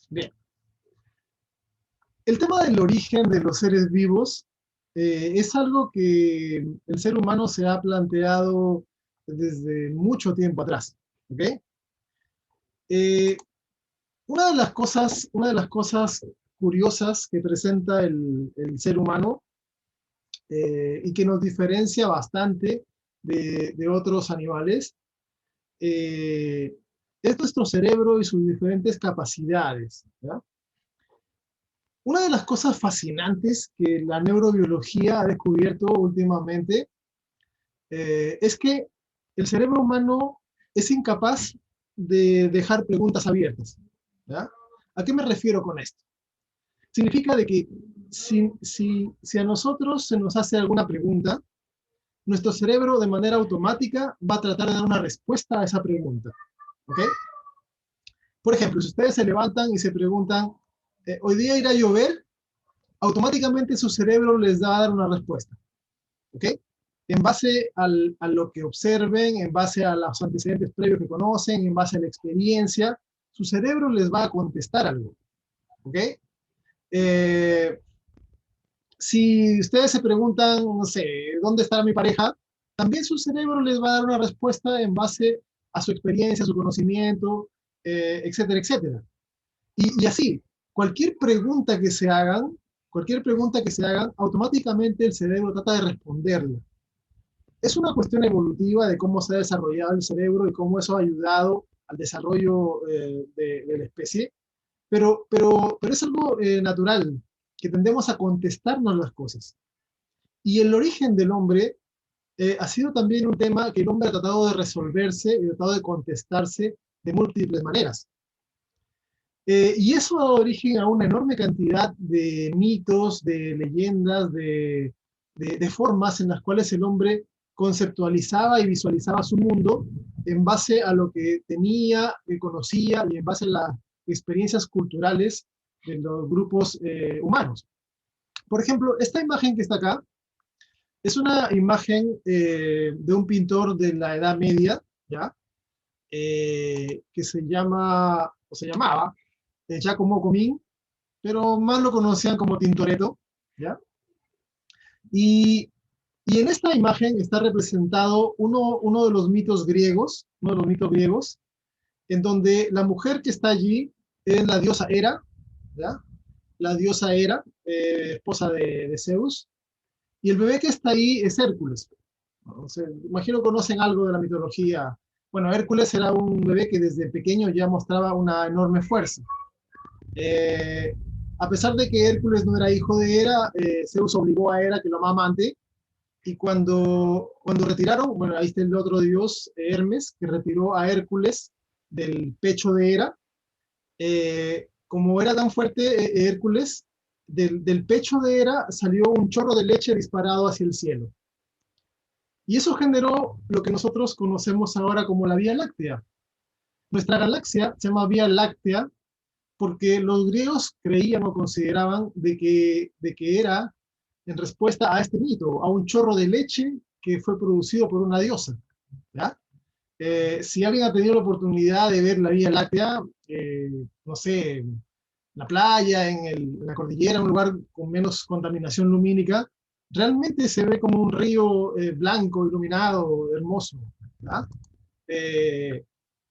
Bien. El tema del origen de los seres vivos es algo que el ser humano se ha planteado desde mucho tiempo atrás. ¿Ok? Eh, una de las cosas curiosas que presenta el ser humano y que nos diferencia bastante de otros animales es nuestro cerebro y sus diferentes capacidades. ¿Ya? Una de las cosas fascinantes que la neurobiología ha descubierto últimamente es que el cerebro humano es incapaz de dejar preguntas abiertas. ¿Ya? ¿A qué me refiero con esto? Significa de que si a nosotros se nos hace alguna pregunta, nuestro cerebro de manera automática va a tratar de dar una respuesta a esa pregunta. ¿Ok? Por ejemplo, si ustedes se levantan y se preguntan, ¿hoy día irá a llover? Automáticamente su cerebro les va a dar una respuesta. ¿Ok? En base a lo que observen, en base a los antecedentes previos que conocen, en base a la experiencia, su cerebro les va a contestar algo. ¿Ok? Eh, si ustedes se preguntan, no sé, ¿dónde estará mi pareja? También su cerebro les va a dar una respuesta en base a su experiencia, a su conocimiento, etcétera, etcétera. Y así, cualquier pregunta que se hagan, cualquier pregunta que se hagan, automáticamente el cerebro trata de responderla. Es una cuestión evolutiva de cómo se ha desarrollado el cerebro y cómo eso ha ayudado al desarrollo de la especie, pero es algo natural, que tendemos a contestarnos las cosas. Y el origen del hombre ha sido también un tema que el hombre ha tratado de resolverse y ha tratado de contestarse de múltiples maneras. Y eso ha dado origen a una enorme cantidad de mitos, de leyendas, de formas en las cuales el hombre conceptualizaba y visualizaba su mundo en base a lo que tenía, que conocía y en base a las experiencias culturales de los grupos humanos. Por ejemplo, esta imagen que está acá es una imagen de un pintor de la Edad Media, ¿ya? Que se llama, o se llamaba, Giacomo Comín, pero más lo conocían como Tintoretto, ¿ya? Y, y en esta imagen está representado uno de los mitos griegos, uno de los mitos griegos, en donde la mujer que está allí es la diosa Hera, ¿ya? La diosa Hera, esposa de Zeus, y el bebé que está ahí es Hércules. ¿No? O sea, imagino conocen algo de la mitología. Bueno, Hércules era un bebé que desde pequeño ya mostraba una enorme fuerza. Eh, a pesar de que Hércules no era hijo de Hera, Zeus obligó a Hera que lo amamante, y cuando retiraron, bueno, ahí está el otro dios, Hermes, que retiró a Hércules del pecho de Hera. Como era tan fuerte Hércules, del pecho de Hera salió un chorro de leche disparado hacia el cielo. Y eso generó lo que nosotros conocemos ahora como la Vía Láctea. Nuestra galaxia se llama Vía Láctea porque los griegos creían o consideraban de que era en respuesta a este mito, a un chorro de leche que fue producido por una diosa. ¿Ya? Si alguien ha tenido la oportunidad de ver la Vía Láctea, no sé, en la playa, en la cordillera, un lugar con menos contaminación lumínica, realmente se ve como un río blanco, iluminado, hermoso. ¿Ya? Eh,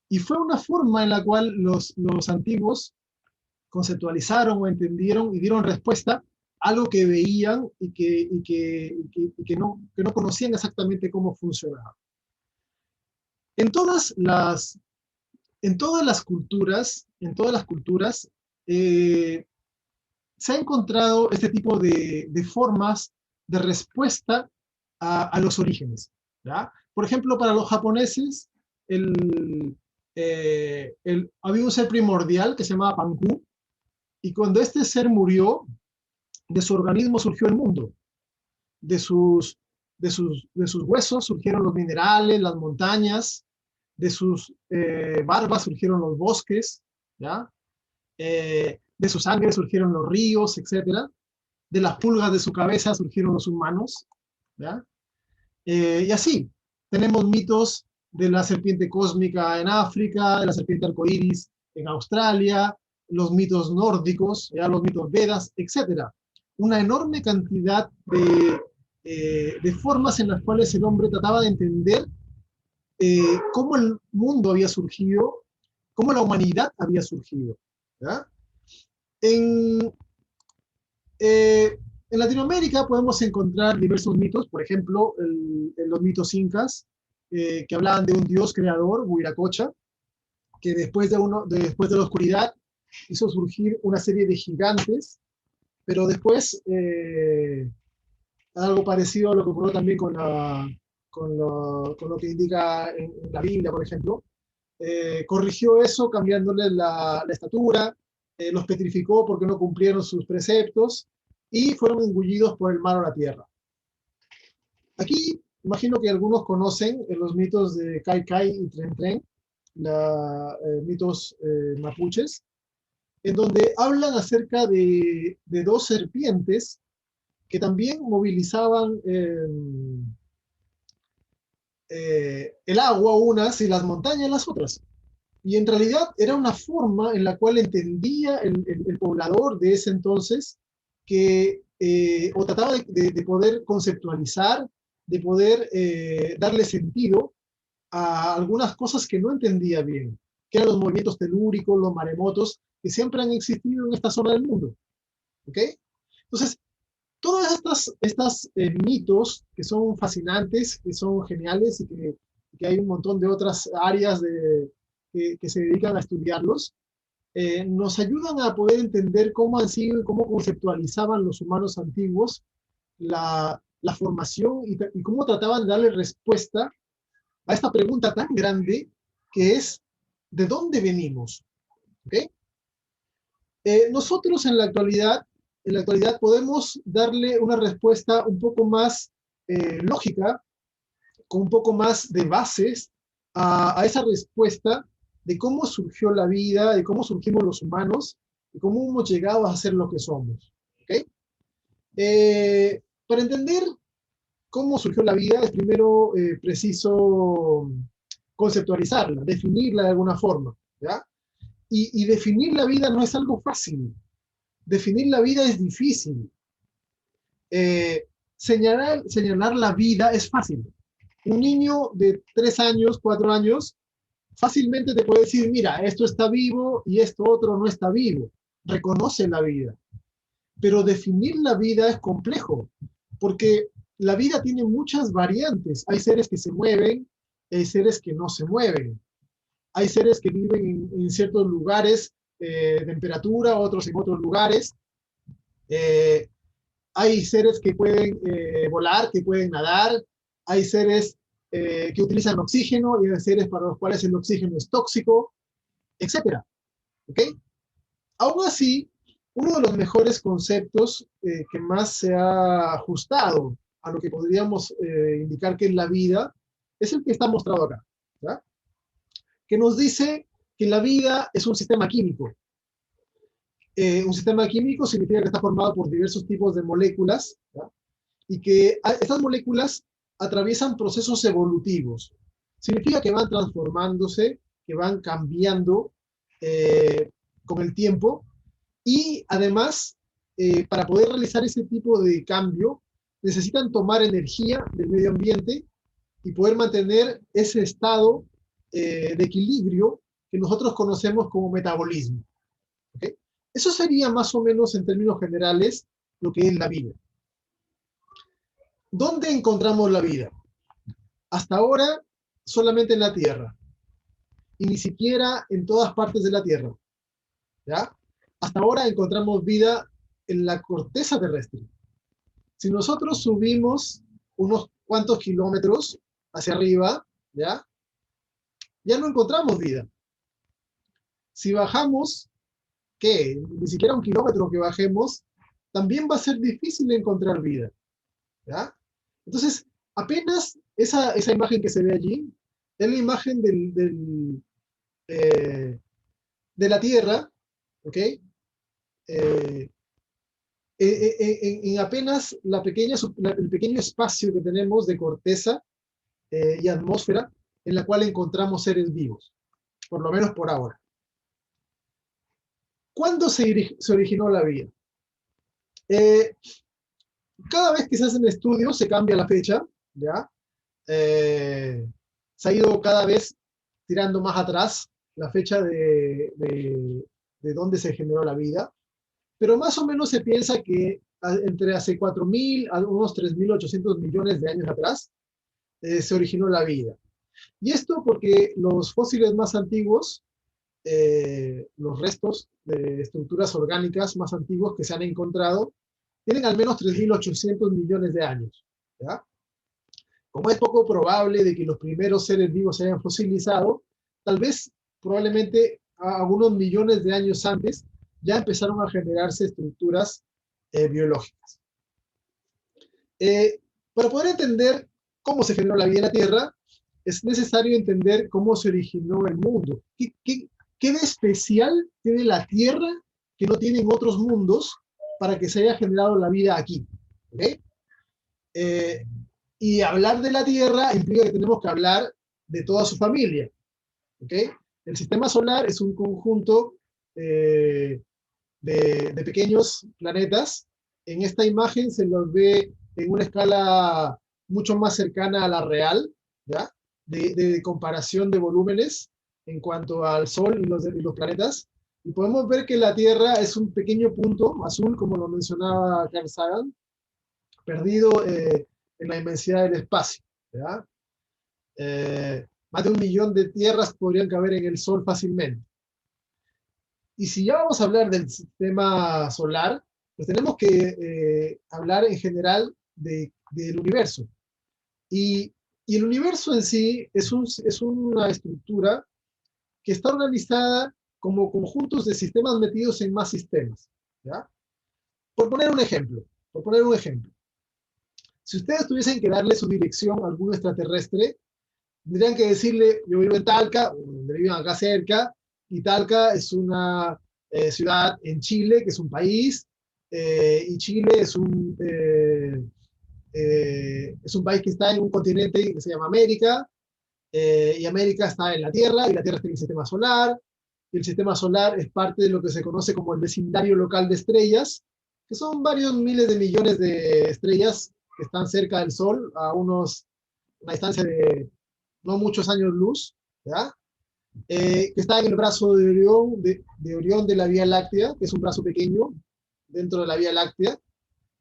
y fue una forma en la cual los antiguos conceptualizaron o entendieron y dieron respuesta a algo que veían y que no conocían exactamente cómo funcionaba. En todas las, en todas las culturas se ha encontrado este tipo de formas de respuesta a los orígenes. ¿Ya? Por ejemplo, para los japoneses, había un ser primordial que se llamaba Panku, y cuando este ser murió, de su organismo surgió el mundo. De sus huesos surgieron los minerales, las montañas, de sus barbas surgieron los bosques, ¿ya? De su sangre surgieron los ríos, etcétera. De las pulgas de su cabeza surgieron los humanos, ¿ya? Y así, tenemos mitos de la serpiente cósmica en África, de la serpiente arcoíris en Australia, los mitos nórdicos, ya los mitos Vedas, etc. Una enorme cantidad de formas en las cuales el hombre trataba de entender cómo el mundo había surgido, cómo la humanidad había surgido. ¿Ya? En, en Latinoamérica podemos encontrar diversos mitos, por ejemplo, los mitos incas, que hablaban de un dios creador, Huiracocha, que después de la oscuridad hizo surgir una serie de gigantes, pero después algo parecido a lo que ocurrió también con lo que indica en la Biblia, por ejemplo, corrigió eso cambiándole la estatura, los petrificó porque no cumplieron sus preceptos y fueron engullidos por el mar o la tierra. Aquí imagino que algunos conocen los mitos de Kai Kai y Tren Tren, mitos mapuches, en donde hablan acerca de dos serpientes que también movilizaban el agua unas y las montañas las otras. Y en realidad era una forma en la cual entendía el poblador de ese entonces que, o trataba de poder conceptualizar, de poder darle sentido a algunas cosas que no entendía bien, que eran los movimientos telúricos, los maremotos, que siempre han existido en esta zona del mundo. ¿Ok? Entonces, todas estas mitos que son fascinantes, que son geniales y que hay un montón de otras áreas que se dedican a estudiarlos, nos ayudan a poder entender cómo han sido y cómo conceptualizaban los humanos antiguos la formación y cómo trataban de darle respuesta a esta pregunta tan grande que es, ¿de dónde venimos? ¿Okay? Nosotros en la actualidad podemos darle una respuesta un poco más lógica, con un poco más de bases a esa respuesta de cómo surgió la vida, de cómo surgimos los humanos, y cómo hemos llegado a ser lo que somos. ¿Okay? Para entender cómo surgió la vida es primero preciso conceptualizarla, definirla de alguna forma. ¿Ya? Y definir la vida no es algo fácil. Definir la vida es difícil. Señalar la vida es fácil. Un niño de 3 años, 4 años, fácilmente te puede decir, mira, esto está vivo y esto otro no está vivo. Reconoce la vida. Pero definir la vida es complejo, porque la vida tiene muchas variantes. Hay seres que se mueven, hay seres que no se mueven. Hay seres que viven en ciertos lugares de temperatura, otros en otros lugares. Hay seres que pueden volar, que pueden nadar. Hay seres que utilizan oxígeno y hay seres para los cuales el oxígeno es tóxico, etcétera. ¿Okay? Aún así, uno de los mejores conceptos que más se ha ajustado a lo que podríamos indicar que es la vida es el que está mostrado acá, ¿ya? Que nos dice que la vida es un sistema químico. Un sistema químico significa que está formado por diversos tipos de moléculas, ¿ya? Y que estas moléculas atraviesan procesos evolutivos. Significa que van transformándose, que van cambiando con el tiempo y además, para poder realizar ese tipo de cambio, necesitan tomar energía del medio ambiente y poder mantener ese estado de equilibrio que nosotros conocemos como metabolismo. ¿Okay? Eso sería más o menos en términos generales lo que es la vida. ¿Dónde encontramos la vida? Hasta ahora solamente en la Tierra y ni siquiera en todas partes de la Tierra. ¿Ya? Hasta ahora encontramos vida en la corteza terrestre. Si nosotros subimos unos cuantos kilómetros hacia arriba, ¿ya? Ya no encontramos vida. Si bajamos, ¿qué? Ni siquiera un kilómetro que bajemos, también va a ser difícil encontrar vida. ¿Ya? Entonces, apenas esa imagen que se ve allí es la imagen de la Tierra, ¿ok? En apenas el pequeño espacio que tenemos de corteza y atmósfera en la cual encontramos seres vivos, por lo menos por ahora. ¿Cuándo se originó la vida? Eh, Cada vez que se hacen estudios se cambia la fecha, ¿ya? Se ha ido cada vez tirando más atrás la fecha de dónde se generó la vida, pero más o menos se piensa que entre hace 4.000 a unos 3.800 millones de años atrás se originó la vida. Y esto porque los fósiles más antiguos, los restos de estructuras orgánicas más antiguos que se han encontrado, tienen al menos 3.800 millones de años. ¿Ya? Como es poco probable de que los primeros seres vivos se hayan fosilizado, tal vez probablemente a algunos millones de años antes ya empezaron a generarse estructuras biológicas. Para poder entender cómo se generó la vida en la Tierra, es necesario entender cómo se originó el mundo. ¿Qué de especial tiene la Tierra que no tienen otros mundos para que se haya generado la vida aquí? ¿Okay? Y hablar de la Tierra implica que tenemos que hablar de toda su familia. ¿Okay? El sistema solar es un conjunto de pequeños planetas. En esta imagen se los ve en una escala mucho más cercana a la real, ¿ya? De comparación de volúmenes en cuanto al Sol y los planetas. Y podemos ver que la Tierra es un pequeño punto azul, como lo mencionaba Carl Sagan, perdido en la inmensidad del espacio. ¿Ya? Más de 1 millón de tierras podrían caber en el Sol fácilmente. Y si ya vamos a hablar del sistema solar, pues tenemos que hablar en general del universo. Y el universo en sí es una estructura que está organizada como conjuntos de sistemas metidos en más sistemas. ¿Ya? Por poner un ejemplo, si ustedes tuviesen que darle su dirección a algún extraterrestre, tendrían que decirle, yo vivo en Talca, donde viven acá cerca, y Talca es una ciudad en Chile, que es un país, y Chile es un país que está en un continente que se llama América, y América está en la Tierra, y la Tierra está en el sistema solar, y el sistema solar es parte de lo que se conoce como el vecindario local de estrellas, que son varios miles de millones de estrellas que están cerca del Sol, una distancia de no muchos años luz, ¿ya? Que está en el brazo de Orión de la Vía Láctea, que es un brazo pequeño dentro de la Vía Láctea,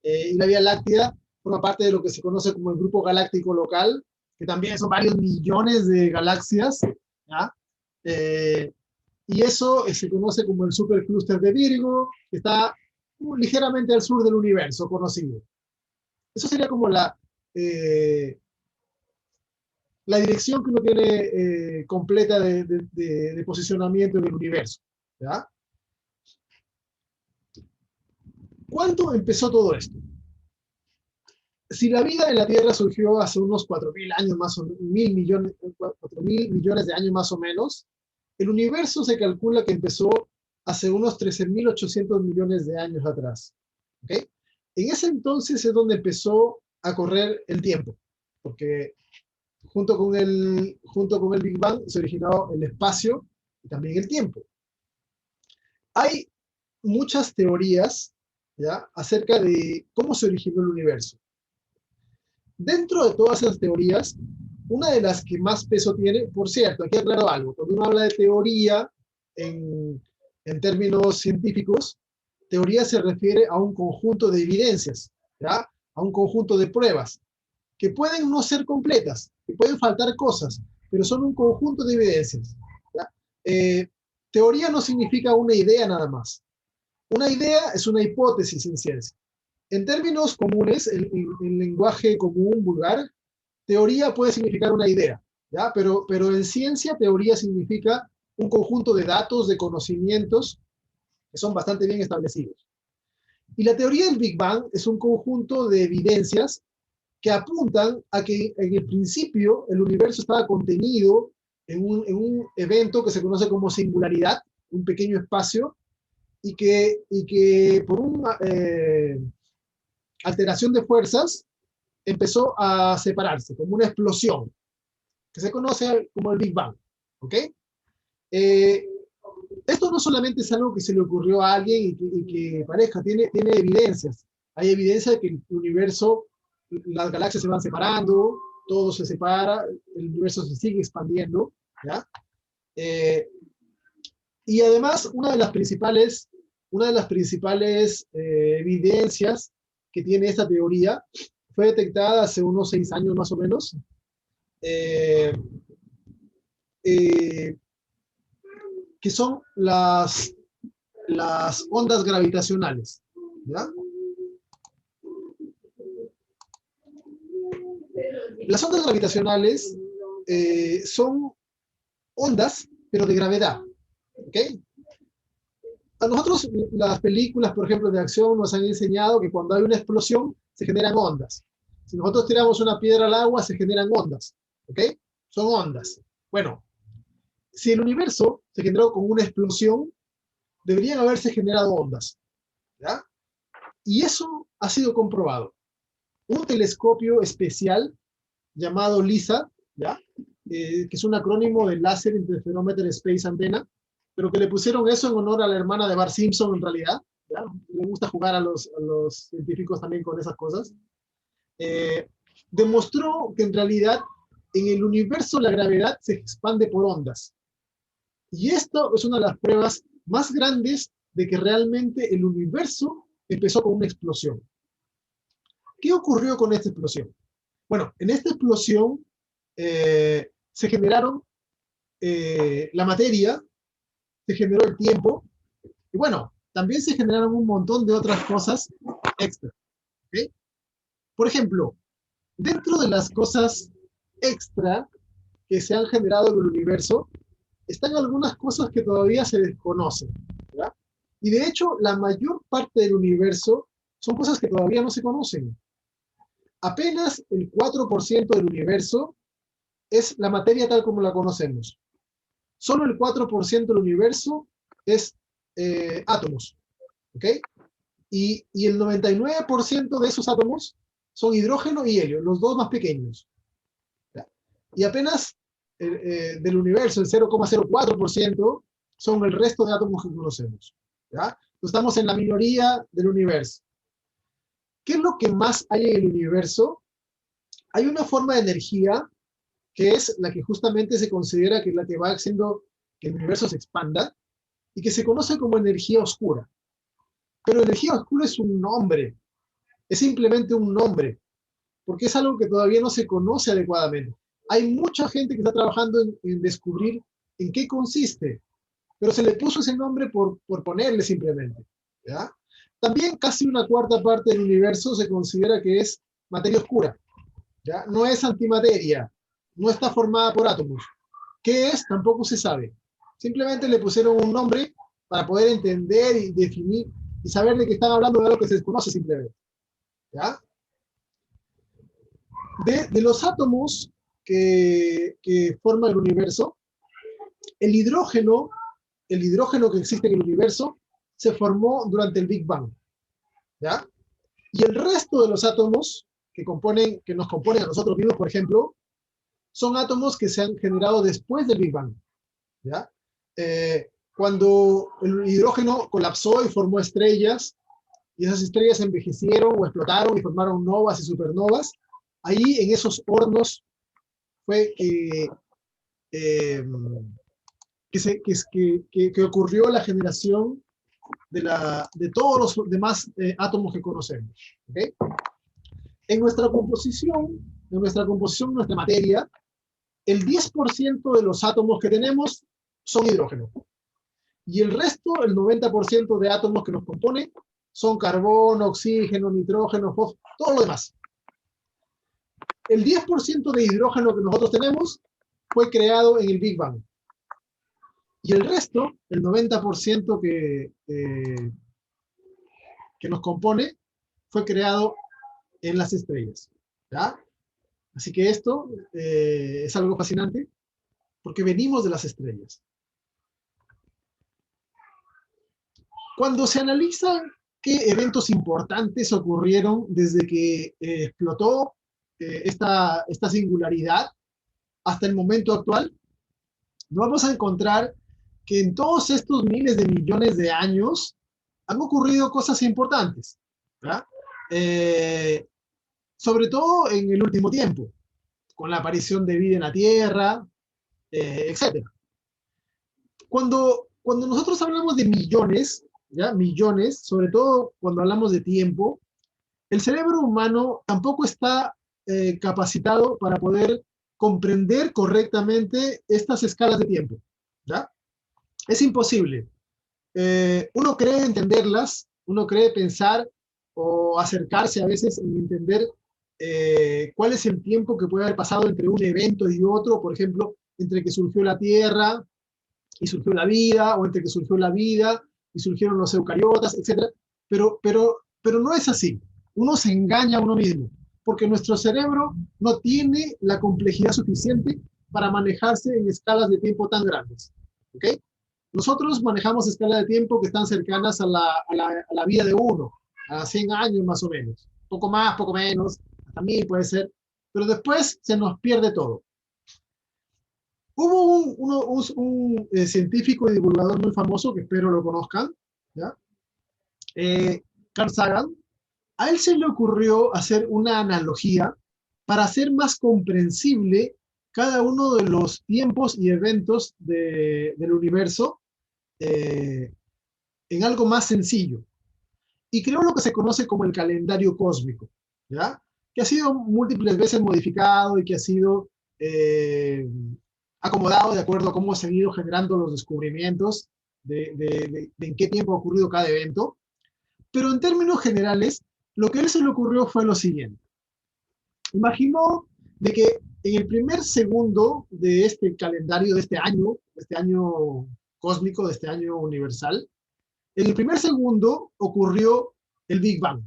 y la Vía Láctea forma parte de lo que se conoce como el grupo galáctico local, que también son varios millones de galaxias, ¿ya? Y eso se conoce como el superclúster de Virgo, que está ligeramente al sur del universo conocido. Eso sería como la dirección que uno tiene completa de posicionamiento en el universo. ¿Ya? ¿Cuándo empezó todo esto? Si la vida en la Tierra surgió hace unos 4.000 años más o menos, 4.000 millones de años más o menos, el universo se calcula que empezó hace unos 13.800 millones de años atrás. ¿Okay? En ese entonces es donde empezó a correr el tiempo, porque junto con el Big Bang se originó el espacio y también el tiempo. Hay muchas teorías, ¿ya?, acerca de cómo se originó el universo. Dentro de todas esas teorías, una de las que más peso tiene, por cierto, aquí aclaro algo, cuando uno habla de teoría en términos científicos, teoría se refiere a un conjunto de evidencias, ¿ya?, a un conjunto de pruebas, que pueden no ser completas, que pueden faltar cosas, pero son un conjunto de evidencias. ¿Ya? Teoría no significa una idea nada más. Una idea es una hipótesis en ciencia. En términos comunes, en lenguaje común, vulgar, teoría puede significar una idea, ¿ya? Pero en ciencia, teoría significa un conjunto de datos, de conocimientos que son bastante bien establecidos. Y la teoría del Big Bang es un conjunto de evidencias que apuntan a que en el principio el universo estaba contenido en un evento que se conoce como singularidad, un pequeño espacio, y que por una alteración de fuerzas empezó a separarse, como una explosión, que se conoce como el Big Bang. ¿Ok? Esto no solamente es algo que se le ocurrió a alguien y que parezca, tiene evidencias. Hay evidencia de que el universo, las galaxias se van separando, todo se separa, el universo se sigue expandiendo, ¿ya? Eh, y además, una de las principales evidencias que tiene esta teoría fue detectada hace unos 6 años más o menos, eh, eh, que son las ondas gravitacionales, ¿ya? Las ondas gravitacionales son ondas, pero de gravedad, ¿ok? A nosotros las películas, por ejemplo, de acción nos han enseñado que cuando hay una explosión se generan ondas. Si nosotros tiramos una piedra al agua se generan ondas, ¿ok? Son ondas. Bueno, si el universo se generó con una explosión, deberían haberse generado ondas, ¿ya? Y eso ha sido comprobado. Un telescopio especial llamado LISA, ¿ya? Que es un acrónimo de Laser Interferometer Space Antenna, pero que le pusieron eso en honor a la hermana de Bart Simpson en realidad. ¿Ya? Le gusta jugar a los científicos también con esas cosas. Demostró que en realidad en el universo la gravedad se expande por ondas. Y esto es una de las pruebas más grandes de que realmente el universo empezó con una explosión. ¿Qué ocurrió con esta explosión? Bueno, en esta explosión se generaron la materia, se generó el tiempo, y bueno, también se generaron un montón de otras cosas extra. ¿Okay? Por ejemplo, dentro de las cosas extra que se han generado en el universo, están algunas cosas que todavía se desconocen. ¿verdad? Y de hecho, la mayor parte del universo son cosas que todavía no se conocen. Apenas el 4% del universo es la materia tal como la conocemos. Solo el 4% del universo es átomos. ¿Ok? Y el 99% de esos átomos son hidrógeno y helio, los dos más pequeños. ¿Ya? Y apenas del universo, el 0,04% son el resto de átomos que conocemos. ¿Ya? Estamos en la minoría del universo. ¿Qué es lo que más hay en el universo? Hay una forma de energía que es la que justamente se considera que es la que va haciendo que el universo se expanda y que se conoce como energía oscura. Pero energía oscura es un nombre, es simplemente un nombre, porque es algo que todavía no se conoce adecuadamente. Hay mucha gente que está trabajando en descubrir en qué consiste, pero se le puso ese nombre por ponerle simplemente. ¿ya? También casi una cuarta parte del universo se considera que es materia oscura. ¿ya? No es antimateria, no está formada por átomos. ¿Qué es? Tampoco se sabe. Simplemente le pusieron un nombre para poder entender y definir y saber de qué están hablando de algo que se desconoce simplemente. ¿ya? De los átomos que forman el universo, el hidrógeno que existe en el universo se formó durante el Big Bang. ¿ya? Y el resto de los átomos que nos componen a nosotros mismos, por ejemplo, son átomos que se han generado después del Big Bang. ¿ya? Cuando el hidrógeno colapsó y formó estrellas, y esas estrellas envejecieron o explotaron y formaron novas y supernovas, ahí en esos hornos fue eh, que ocurrió la generación de todos los demás átomos que conocemos. ¿okay? En nuestra composición, nuestra materia, el 10% de los átomos que tenemos son hidrógeno. Y el resto, el 90% de átomos que nos componen, son carbono, oxígeno, nitrógeno, fósforo, todo lo demás. El 10% de hidrógeno que nosotros tenemos fue creado en el Big Bang. Y el resto, el 90% que nos compone, fue creado en las estrellas. ¿ya? Así que esto es algo fascinante, porque venimos de las estrellas. Cuando se analizan qué eventos importantes ocurrieron desde que explotó esta singularidad hasta el momento actual, nos vamos a encontrar que en todos estos miles de millones de años han ocurrido cosas importantes, ¿verdad? Sobre todo en el último tiempo, con la aparición de vida en la Tierra, etc. Cuando nosotros hablamos de millones, ¿ya? Millones, sobre todo cuando hablamos de tiempo, el cerebro humano tampoco está capacitado para poder comprender correctamente estas escalas de tiempo, ¿ya? Es imposible. Uno cree entenderlas, uno cree pensar o acercarse a veces en entender cuál es el tiempo que puede haber pasado entre un evento y otro, por ejemplo, entre que surgió la Tierra y surgió la vida, o entre que surgió la vida y surgieron los eucariotas, etc. Pero no es así. Uno se engaña a uno mismo, porque nuestro cerebro no tiene la complejidad suficiente para manejarse en escalas de tiempo tan grandes. ¿Ok? Nosotros manejamos escalas de tiempo que están cercanas a la vida de uno, a 100 años más o menos. Poco más, poco menos, hasta 1000 puede ser, pero después se nos pierde todo. Hubo un científico y divulgador muy famoso, que espero lo conozcan, ¿ya? Carl Sagan. A él se le ocurrió hacer una analogía para hacer más comprensible cada uno de los tiempos y eventos del universo en algo más sencillo. Y creó lo que se conoce como el calendario cósmico, ¿ya? Que ha sido múltiples veces modificado y que ha sido acomodado de acuerdo a cómo se han ido generando los descubrimientos de en qué tiempo ha ocurrido cada evento. Pero en términos generales, lo que a él se le ocurrió fue lo siguiente. Imaginó de que en el primer segundo de este calendario, de este año cósmico, de este año universal, en el primer segundo ocurrió el Big Bang.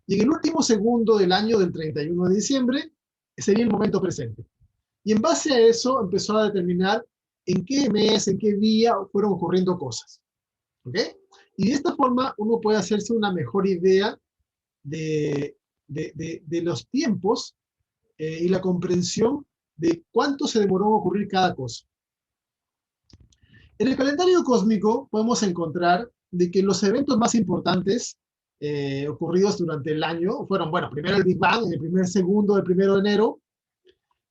Y en el último segundo del año del 31 de diciembre sería el momento presente. Y en base a eso empezó a determinar en qué mes, en qué día fueron ocurriendo cosas. ¿Ok? Y de esta forma uno puede hacerse una mejor idea de los tiempos y la comprensión de cuánto se demoró en ocurrir cada cosa. En el calendario cósmico podemos encontrar de que los eventos más importantes ocurridos durante el año fueron, bueno, primero el Big Bang, en el primer segundo del 1 de enero,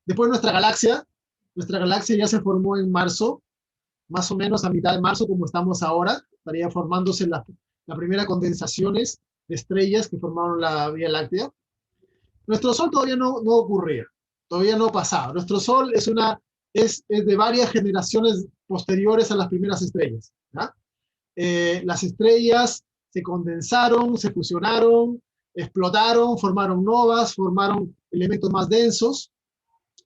después nuestra galaxia ya se formó en marzo, más o menos a mitad de marzo, como estamos ahora, estaría formándose la primera condensaciones de estrellas que formaron la Vía Láctea. Nuestro Sol todavía no ocurría, todavía no pasaba. Nuestro Sol es de varias generaciones posteriores a las primeras estrellas. Las estrellas se condensaron, se fusionaron, explotaron, formaron novas, formaron elementos más densos.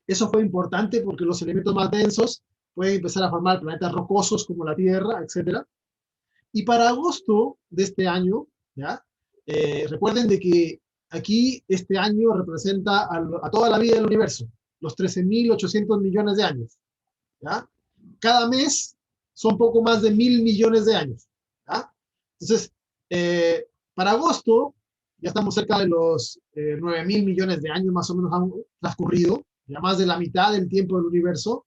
Eso fue importante porque los elementos más densos pueden empezar a formar planetas rocosos como la Tierra, etc. Y para agosto de este año, ¿ya? Recuerden de que aquí este año representa a toda la vida del universo, los 13.800 millones de años. ¿Ya? Cada mes son poco más de 1.000 millones de años. ¿Ya? Entonces, para agosto, ya estamos cerca de los 9.000 millones de años más o menos han transcurrido, ya más de la mitad del tiempo del universo.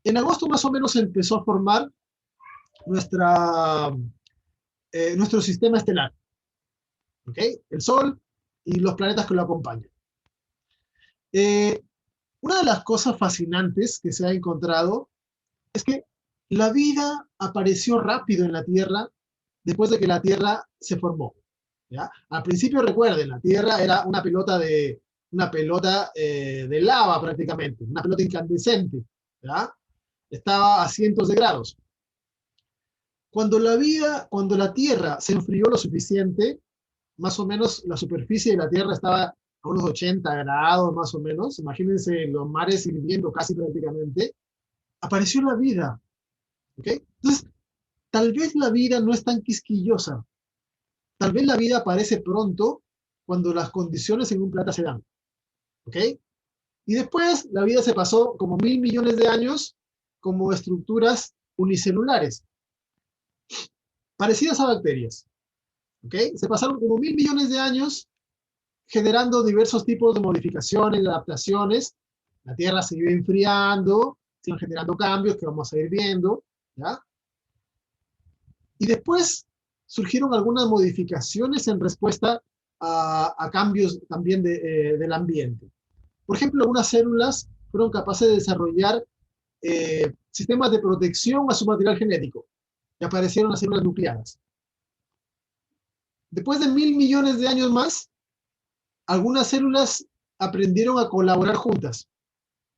En agosto más o menos se empezó a formar nuestro sistema estelar. ¿Okay? El Sol y los planetas que lo acompañan. Una de las cosas fascinantes que se ha encontrado es que la vida apareció rápido en la Tierra después de que la Tierra se formó. ¿Ya? Al principio, recuerden, la Tierra era una pelota de lava prácticamente, una pelota incandescente. ¿Ya? Estaba a cientos de grados. Cuando la Tierra se enfrió lo suficiente, más o menos la superficie de la Tierra estaba a unos 80 grados más o menos, imagínense los mares hirviendo casi prácticamente, apareció la vida. ¿Okay? Entonces, tal vez la vida no es tan quisquillosa, tal vez la vida aparece pronto cuando las condiciones en un planeta se dan. ¿Okay? Y después la vida se pasó como 1.000 millones de años como estructuras unicelulares, parecidas a bacterias. ¿Okay? Se pasaron como 1.000 millones de años generando diversos tipos de modificaciones, de adaptaciones. La Tierra se iba enfriando, se iban generando cambios que vamos a ir viendo, ¿ya? Y después surgieron algunas modificaciones en respuesta a cambios también del ambiente. Por ejemplo, algunas células fueron capaces de desarrollar sistemas de protección a su material genético, y aparecieron las células nucleadas. Después de 1.000 millones de años más, algunas células aprendieron a colaborar juntas,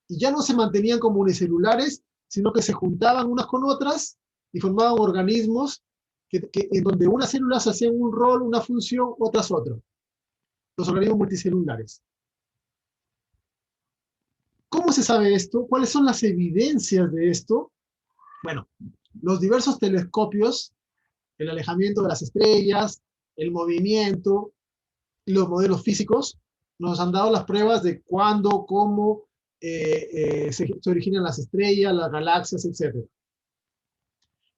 y ya no se mantenían como unicelulares, sino que se juntaban unas con otras y formaban organismos en donde unas células hacían un rol, una función, otras otro. Los organismos multicelulares. ¿Cómo se sabe esto? ¿Cuáles son las evidencias de esto? Bueno, los diversos telescopios, el alejamiento de las estrellas, el movimiento y los modelos físicos nos han dado las pruebas de cuándo, cómo se originan las estrellas, las galaxias, etc.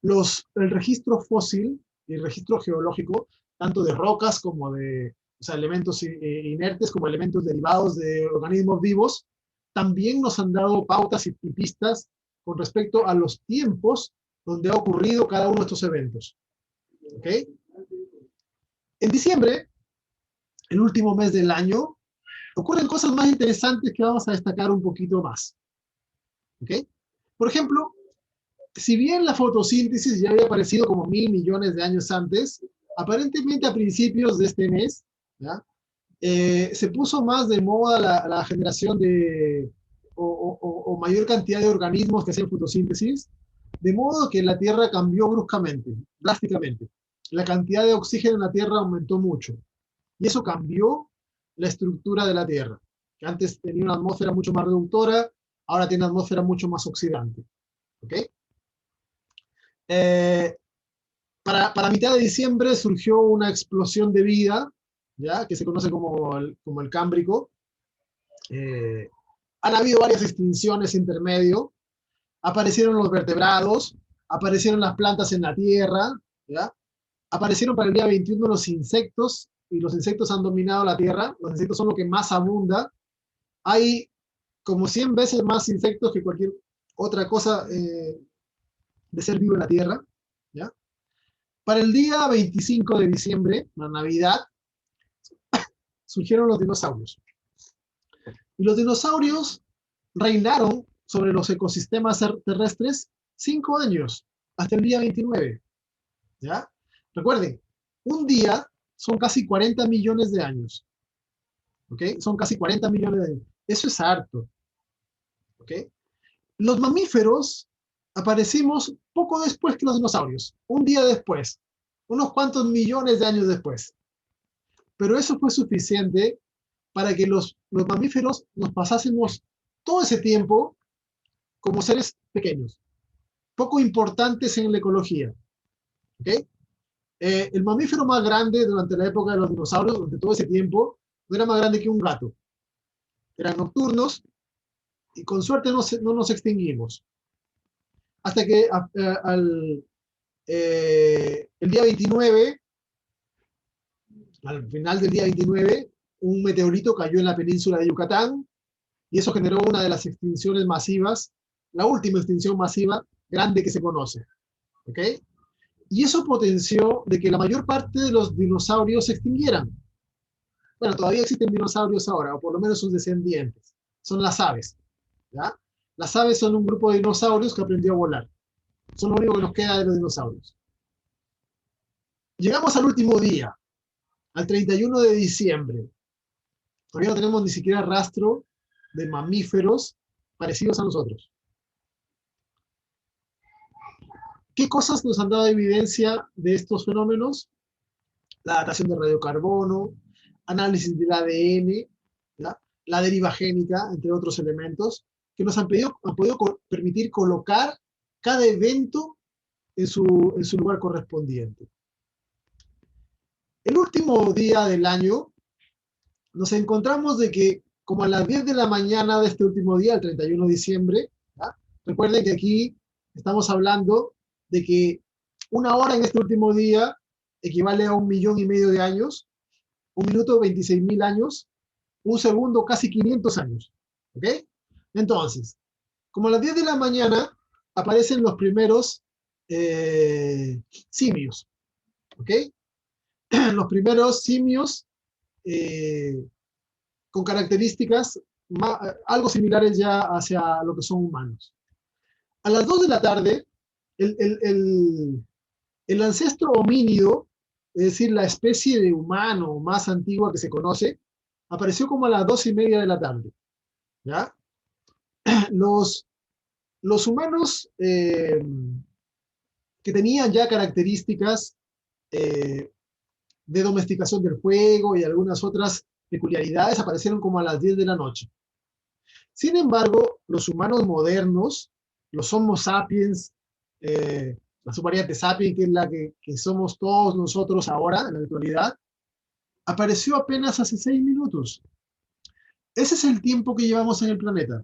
El registro fósil y el registro geológico, tanto de rocas como de elementos inertes, como elementos derivados de organismos vivos, también nos han dado pautas y pistas con respecto a los tiempos donde ha ocurrido cada uno de estos eventos. ¿Ok? En diciembre, el último mes del año, ocurren cosas más interesantes que vamos a destacar un poquito más. ¿Ok? Por ejemplo, si bien la fotosíntesis ya había aparecido como 1.000 millones de años antes, aparentemente a principios de este mes, ¿ya? Se puso más de moda la generación de, o mayor cantidad de organismos que hacen fotosíntesis, de modo que la Tierra cambió bruscamente, drásticamente. La cantidad de oxígeno en la Tierra aumentó mucho, y eso cambió la estructura de la Tierra, que antes tenía una atmósfera mucho más reductora, ahora tiene una atmósfera mucho más oxidante. ¿Ok? Eh, para mitad de diciembre surgió una explosión de vida, ¿ya? Que se conoce como el Cámbrico. Han habido varias extinciones intermedio, aparecieron los vertebrados, aparecieron las plantas en la Tierra, ¿ya? Aparecieron para el día 21 los insectos, y los insectos han dominado la Tierra. Los insectos son lo que más abunda. Hay como 100 veces más insectos que cualquier otra cosa de ser vivo en la Tierra, ¿ya? Para el día 25 de diciembre, la Navidad, surgieron los dinosaurios. Y los dinosaurios reinaron sobre los ecosistemas terrestres 5 años, hasta el día 29. ¿Ya? Recuerden, un día son casi 40 millones de años. ¿Ok? Son casi 40 millones de años. Eso es harto. ¿Ok? Los mamíferos aparecimos poco después que los dinosaurios, un día después, unos cuantos millones de años después. Pero eso fue suficiente para que los mamíferos nos pasásemos todo ese tiempo como seres pequeños, poco importantes en la ecología. ¿Okay? El mamífero más grande durante la época de los dinosaurios, durante todo ese tiempo, no era más grande que un gato. Eran nocturnos y con suerte no nos extinguimos. Hasta que el día 29, al final del día 29, un meteorito cayó en la península de Yucatán, y eso generó una de las extinciones masivas, la última extinción masiva grande que se conoce. ¿Ok? Y eso potenció de que la mayor parte de los dinosaurios se extinguieran. Bueno, todavía existen dinosaurios ahora, o por lo menos sus descendientes. Son las aves. ¿Ya? Las aves son un grupo de dinosaurios que aprendió a volar. Son lo único que nos queda de los dinosaurios. Llegamos al último día, al 31 de diciembre. Todavía no tenemos ni siquiera rastro de mamíferos parecidos a nosotros. ¿Qué cosas nos han dado evidencia de estos fenómenos? La datación de radiocarbono, análisis del ADN, ¿ya? La deriva génica, entre otros elementos, que nos han podido permitir colocar cada evento en su lugar correspondiente. El último día del año, nos encontramos de que, como a las 10 de la mañana de este último día, el 31 de diciembre, ¿ya? Recuerden que aquí estamos hablando de que una hora en este último día equivale a 1,5 millones de años, un minuto 26.000 años, un segundo casi 500 años. ¿Ok? Entonces, como a las 10 de la mañana aparecen los primeros simios, ¿ok? Los primeros simios con características algo similares ya hacia lo que son humanos. A las 2 de la tarde, el, el, el, el ancestro homínido, es decir, la especie de humano más antigua que se conoce, apareció como a las 2:30 de la tarde, ¿ya? Los, los humanos que tenían ya características de domesticación del fuego y algunas otras peculiaridades aparecieron como a las 10 de la noche. Sin embargo, los humanos modernos, los Homo sapiens, la subvariante sapiens, que es la que somos todos nosotros ahora, en la actualidad, apareció apenas hace 6 minutos. Ese es el tiempo que llevamos en el planeta.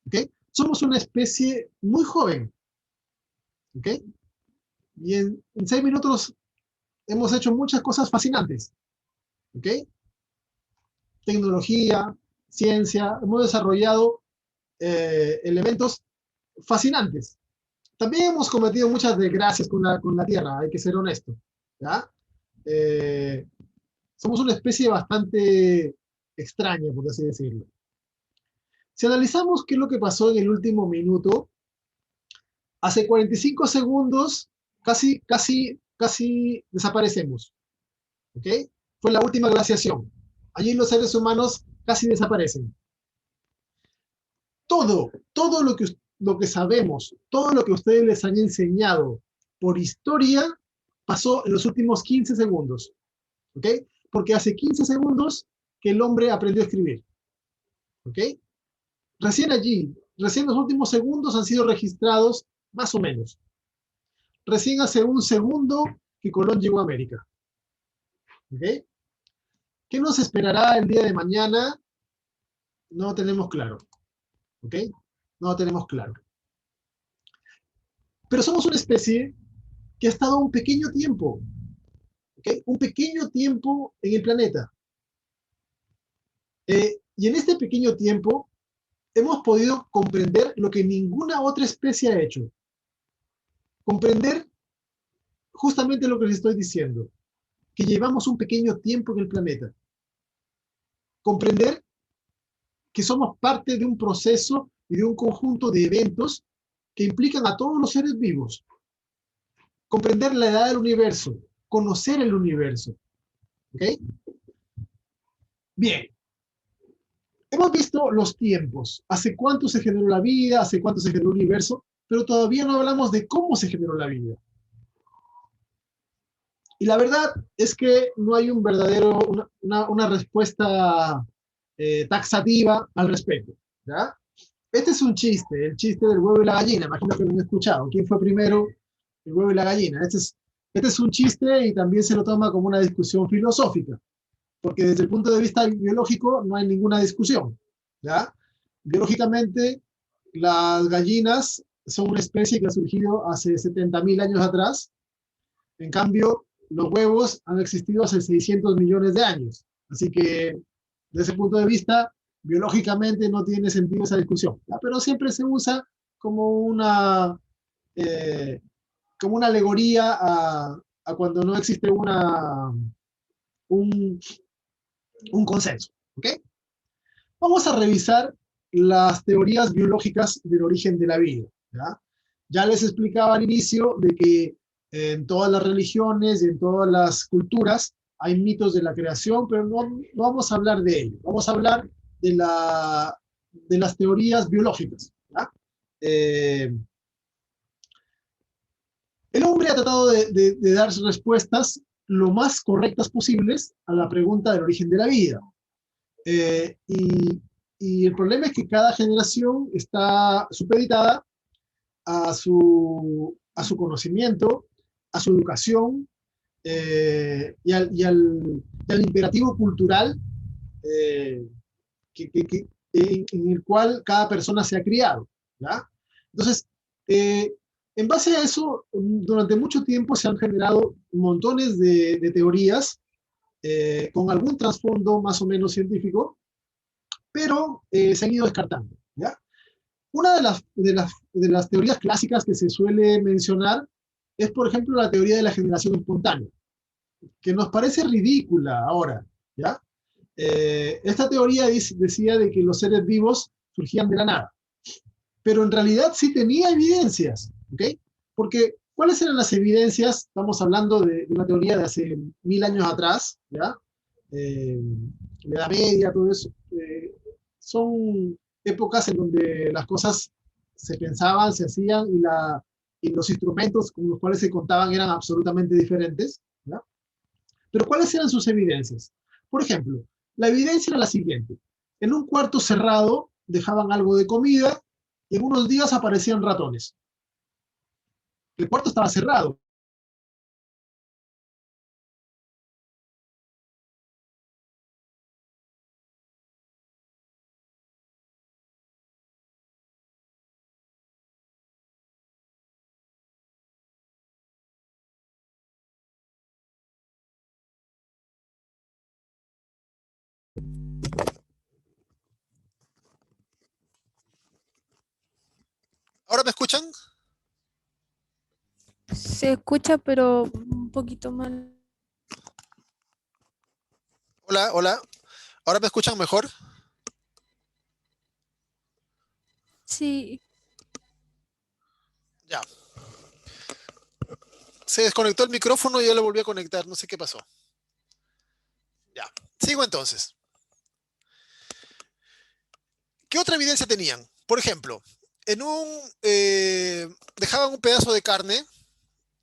¿Okay? Somos una especie muy joven. ¿Okay? Y en 6 minutos hemos hecho muchas cosas fascinantes. ¿Okay? Tecnología, ciencia, hemos desarrollado elementos fascinantes. También hemos cometido muchas desgracias con la Tierra, hay que ser honesto. ¿Ya? Somos una especie bastante extraña, por así decirlo. Si analizamos qué es lo que pasó en el último minuto, hace 45 segundos casi desaparecemos. ¿Ok? Fue la última glaciación. Allí los seres humanos casi desaparecen. Todo lo que sabemos, todo lo que ustedes les han enseñado por historia, pasó en los últimos 15 segundos. ¿Ok? Porque hace 15 segundos que el hombre aprendió a escribir. ¿Ok? Recién los últimos segundos han sido registrados, más o menos. Recién hace un segundo que Colón llegó a América. ¿Ok? ¿Qué nos esperará el día de mañana? No tenemos claro. ¿Ok? No tenemos claro. Pero somos una especie que ha estado un pequeño tiempo, ¿okay? Un pequeño tiempo en el planeta. Y en este pequeño tiempo hemos podido comprender lo que ninguna otra especie ha hecho. Comprender justamente lo que les estoy diciendo, que llevamos un pequeño tiempo en el planeta. Comprender que somos parte de un proceso y de un conjunto de eventos que implican a todos los seres vivos. Comprender la edad del universo, conocer el universo. ¿Ok? Bien. Hemos visto los tiempos, hace cuánto se generó la vida, hace cuánto se generó el universo, pero todavía no hablamos de cómo se generó la vida. Y la verdad es que no hay una respuesta taxativa al respecto. ¿Ya? Este es un chiste, el chiste del huevo y la gallina, imagino que lo han escuchado. ¿Quién fue primero, el huevo y la gallina? Este es un chiste y también se lo toma como una discusión filosófica, porque desde el punto de vista biológico no hay ninguna discusión. ¿Ya? Biológicamente, las gallinas son una especie que ha surgido hace 70.000 años atrás. En cambio, los huevos han existido hace 600 millones de años. Así que, desde ese punto de vista, biológicamente no tiene sentido esa discusión. ¿Ya? Pero siempre se usa como eh, como una alegoría a cuando no existe un, un consenso. ¿Ok? Vamos a revisar las teorías biológicas del origen de la vida. ¿Ya? Ya les explicaba al inicio de que en todas las religiones y en todas las culturas hay mitos de la creación, pero no vamos a hablar de ello. Vamos a hablar de las teorías biológicas. ¿Ya? El hombre ha tratado de dar respuestas lo más correctas posibles a la pregunta del origen de la vida. Y el problema es que cada generación está supeditada a su conocimiento, a su educación y al imperativo cultural eh, en el cual cada persona se ha criado. ¿Ya? Entonces, en base a eso, durante mucho tiempo se han generado montones de teorías con algún trasfondo más o menos científico, pero se han ido descartando. ¿Ya? Una de las teorías clásicas que se suele mencionar es, por ejemplo, la teoría de la generación espontánea, que nos parece ridícula ahora, ¿ya? Esta teoría decía de que los seres vivos surgían de la nada, pero en realidad sí tenía evidencias, ¿ok? Porque, ¿cuáles eran las evidencias? Estamos hablando de una teoría de hace 1000 años atrás, ¿ya? Eh, la Edad Media, todo eso. Son épocas en donde las cosas se pensaban, se hacían y los instrumentos con los cuales se contaban eran absolutamente diferentes, ¿ya? Pero ¿cuáles eran sus evidencias? Por ejemplo, la evidencia era la siguiente. En un cuarto cerrado dejaban algo de comida y en unos días aparecían ratones. El cuarto estaba cerrado. ¿Ahora me escuchan? Se escucha, pero un poquito mal. Hola, hola. ¿Ahora me escuchan mejor? Sí, Ya. Se desconectó el micrófono y ya lo volví a conectar. No sé qué pasó. Ya. Sigo entonces. ¿Qué otra evidencia tenían? Por ejemplo, en dejaban un pedazo de carne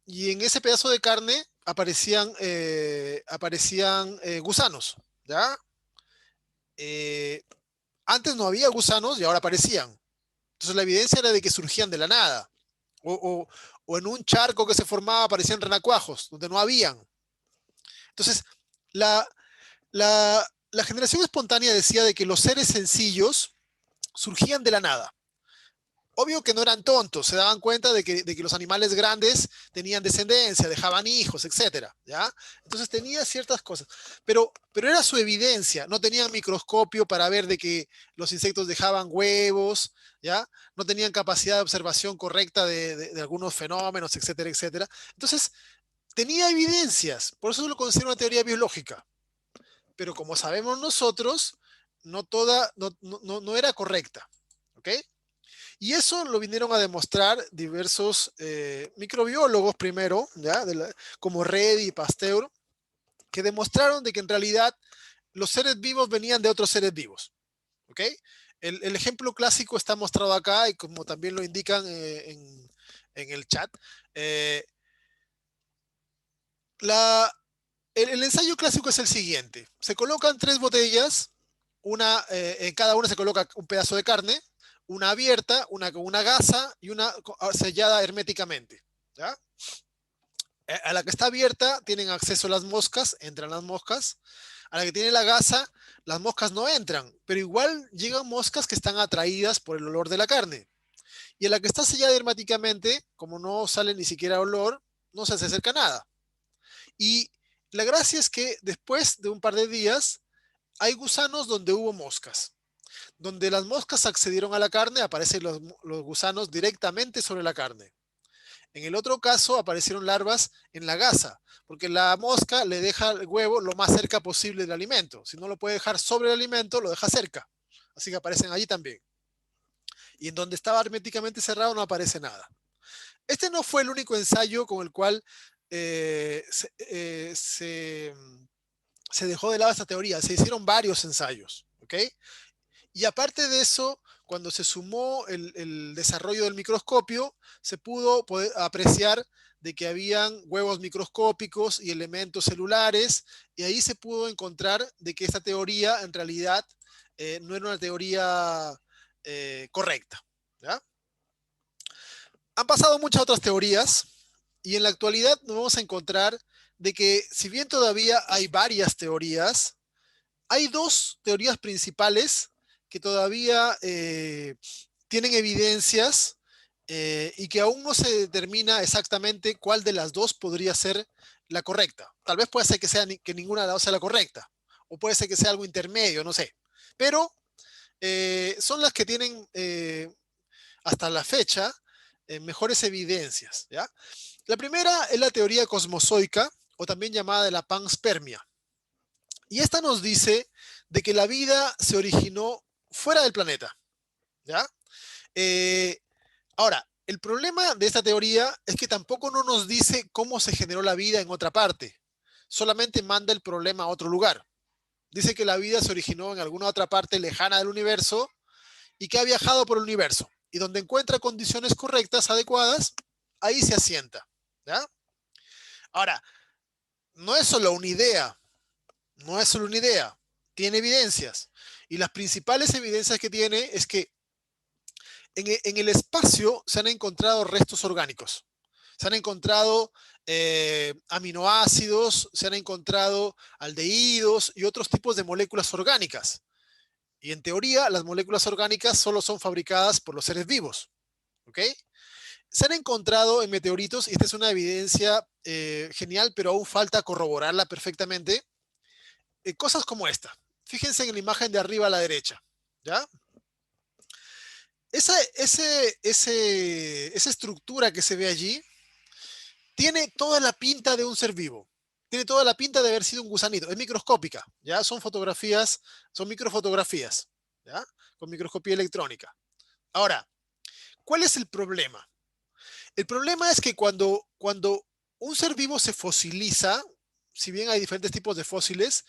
y en ese pedazo de carne aparecían gusanos, ¿ya? Eh, Antes no había gusanos y ahora aparecían. Entonces la evidencia era de que surgían de la nada. O, o- o en un charco que se formaba aparecían renacuajos, donde no habían. Entonces, la, la generación espontánea decía de que los seres sencillos surgían de la nada. Obvio que no eran tontos, se daban cuenta de que los animales grandes tenían descendencia, dejaban hijos, etcétera, ¿ya? Entonces tenía ciertas cosas, pero era su evidencia, no tenían microscopio para ver de que los insectos dejaban huevos, ¿ya? No tenían capacidad de observación correcta de algunos fenómenos, etcétera, etcétera. Entonces, tenía evidencias, por eso lo considero una teoría biológica, pero como sabemos nosotros, no era correcta, ¿ok? Y eso lo vinieron a demostrar diversos microbiólogos primero, ¿ya? Como Redi y Pasteur, que demostraron de que en realidad los seres vivos venían de otros seres vivos. ¿Ok? El ejemplo clásico está mostrado acá y como también lo indican en el chat. eh, la, el ensayo clásico es el siguiente. Se colocan tres botellas, en cada una se coloca un pedazo de carne, una abierta, una con una gasa y una sellada herméticamente. ¿Ya? A la que está abierta tienen acceso las moscas, entran las moscas. A la que tiene la gasa, las moscas no entran, pero igual llegan moscas que están atraídas por el olor de la carne. Y a la que está sellada herméticamente, como no sale ni siquiera olor, no se acerca nada. Y la gracia es que después de un par de días hay gusanos donde hubo moscas. Donde las moscas accedieron a la carne, aparecen los gusanos directamente sobre la carne. En el otro caso aparecieron larvas en la gasa, porque la mosca le deja el huevo lo más cerca posible del alimento. Si no lo puede dejar sobre el alimento, lo deja cerca. Así que aparecen allí también. Y en donde estaba herméticamente cerrado no aparece nada. Este no fue el único ensayo con el cual eh, se, eh, se, se dejó de lado esta teoría. Se hicieron varios ensayos. ¿Ok? Y aparte de eso, cuando se sumó el desarrollo del microscopio, se pudo poder apreciar de que habían huevos microscópicos y elementos celulares, y ahí se pudo encontrar de que esta teoría en realidad no era una teoría correcta. ¿Ya? Han pasado muchas otras teorías, y en la actualidad nos vamos a encontrar de que si bien todavía hay varias teorías, hay dos teorías principales que todavía tienen evidencias y que aún no se determina exactamente cuál de las dos podría ser la correcta. Tal vez puede ser que, que ninguna de las dos sea la correcta, o puede ser que sea algo intermedio, no sé. Pero son las que tienen hasta la fecha mejores evidencias, ¿ya? La primera es la teoría cosmozoica, o también llamada de la panspermia. Y esta nos dice de que la vida se originó fuera del planeta, ¿ya? Ahora, el problema de esta teoría es que tampoco no nos dice cómo se generó la vida en otra parte. Solamente manda el problema a otro lugar. Dice que la vida se originó en alguna otra parte lejana del universo y que ha viajado por el universo. Y donde encuentra condiciones correctas, adecuadas, ahí se asienta, ¿ya? Ahora, no es solo una idea, no es solo una idea, tiene evidencias. Y las principales evidencias que tiene es que en el espacio se han encontrado restos orgánicos. Se han encontrado aminoácidos, se han encontrado aldehídos y otros tipos de moléculas orgánicas. Y en teoría, las moléculas orgánicas solo son fabricadas por los seres vivos. ¿Ok? Se han encontrado en meteoritos, y esta es una evidencia genial, pero aún falta corroborarla perfectamente, cosas como esta. Fíjense en la imagen de arriba a la derecha. ¿Ya? Esa estructura que se ve allí tiene toda la pinta de un ser vivo. Tiene toda la pinta de haber sido un gusanito. Es microscópica, ¿ya? Son fotografías, son microfotografías, ¿ya? Con microscopía electrónica. Ahora, ¿cuál es el problema? El problema es que cuando un ser vivo se fosiliza, si bien hay diferentes tipos de fósiles,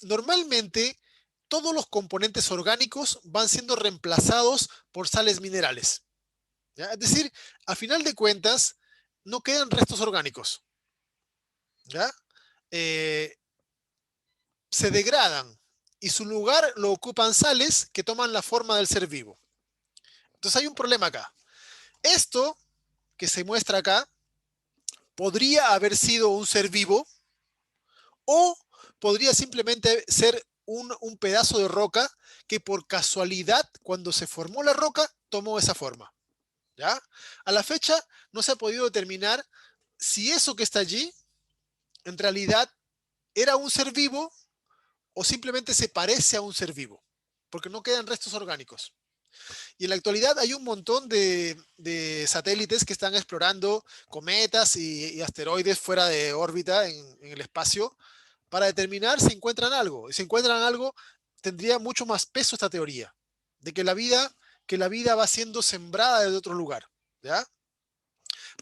normalmente todos los componentes orgánicos van siendo reemplazados por sales minerales, ¿ya? Es decir, a final de cuentas, no quedan restos orgánicos, ¿ya? Se degradan y su lugar lo ocupan sales que toman la forma del ser vivo. Entonces hay un problema acá. Esto que se muestra acá podría haber sido un ser vivo o podría simplemente ser un pedazo de roca que por casualidad, cuando se formó la roca, tomó esa forma, ¿ya? A la fecha no se ha podido determinar si eso que está allí en realidad era un ser vivo o simplemente se parece a un ser vivo, porque no quedan restos orgánicos. Y en la actualidad hay un montón de satélites que están explorando cometas y asteroides fuera de órbita en el espacio para determinar si encuentran algo. Y si encuentran algo, tendría mucho más peso esta teoría de que la vida va siendo sembrada desde otro lugar, ¿ya?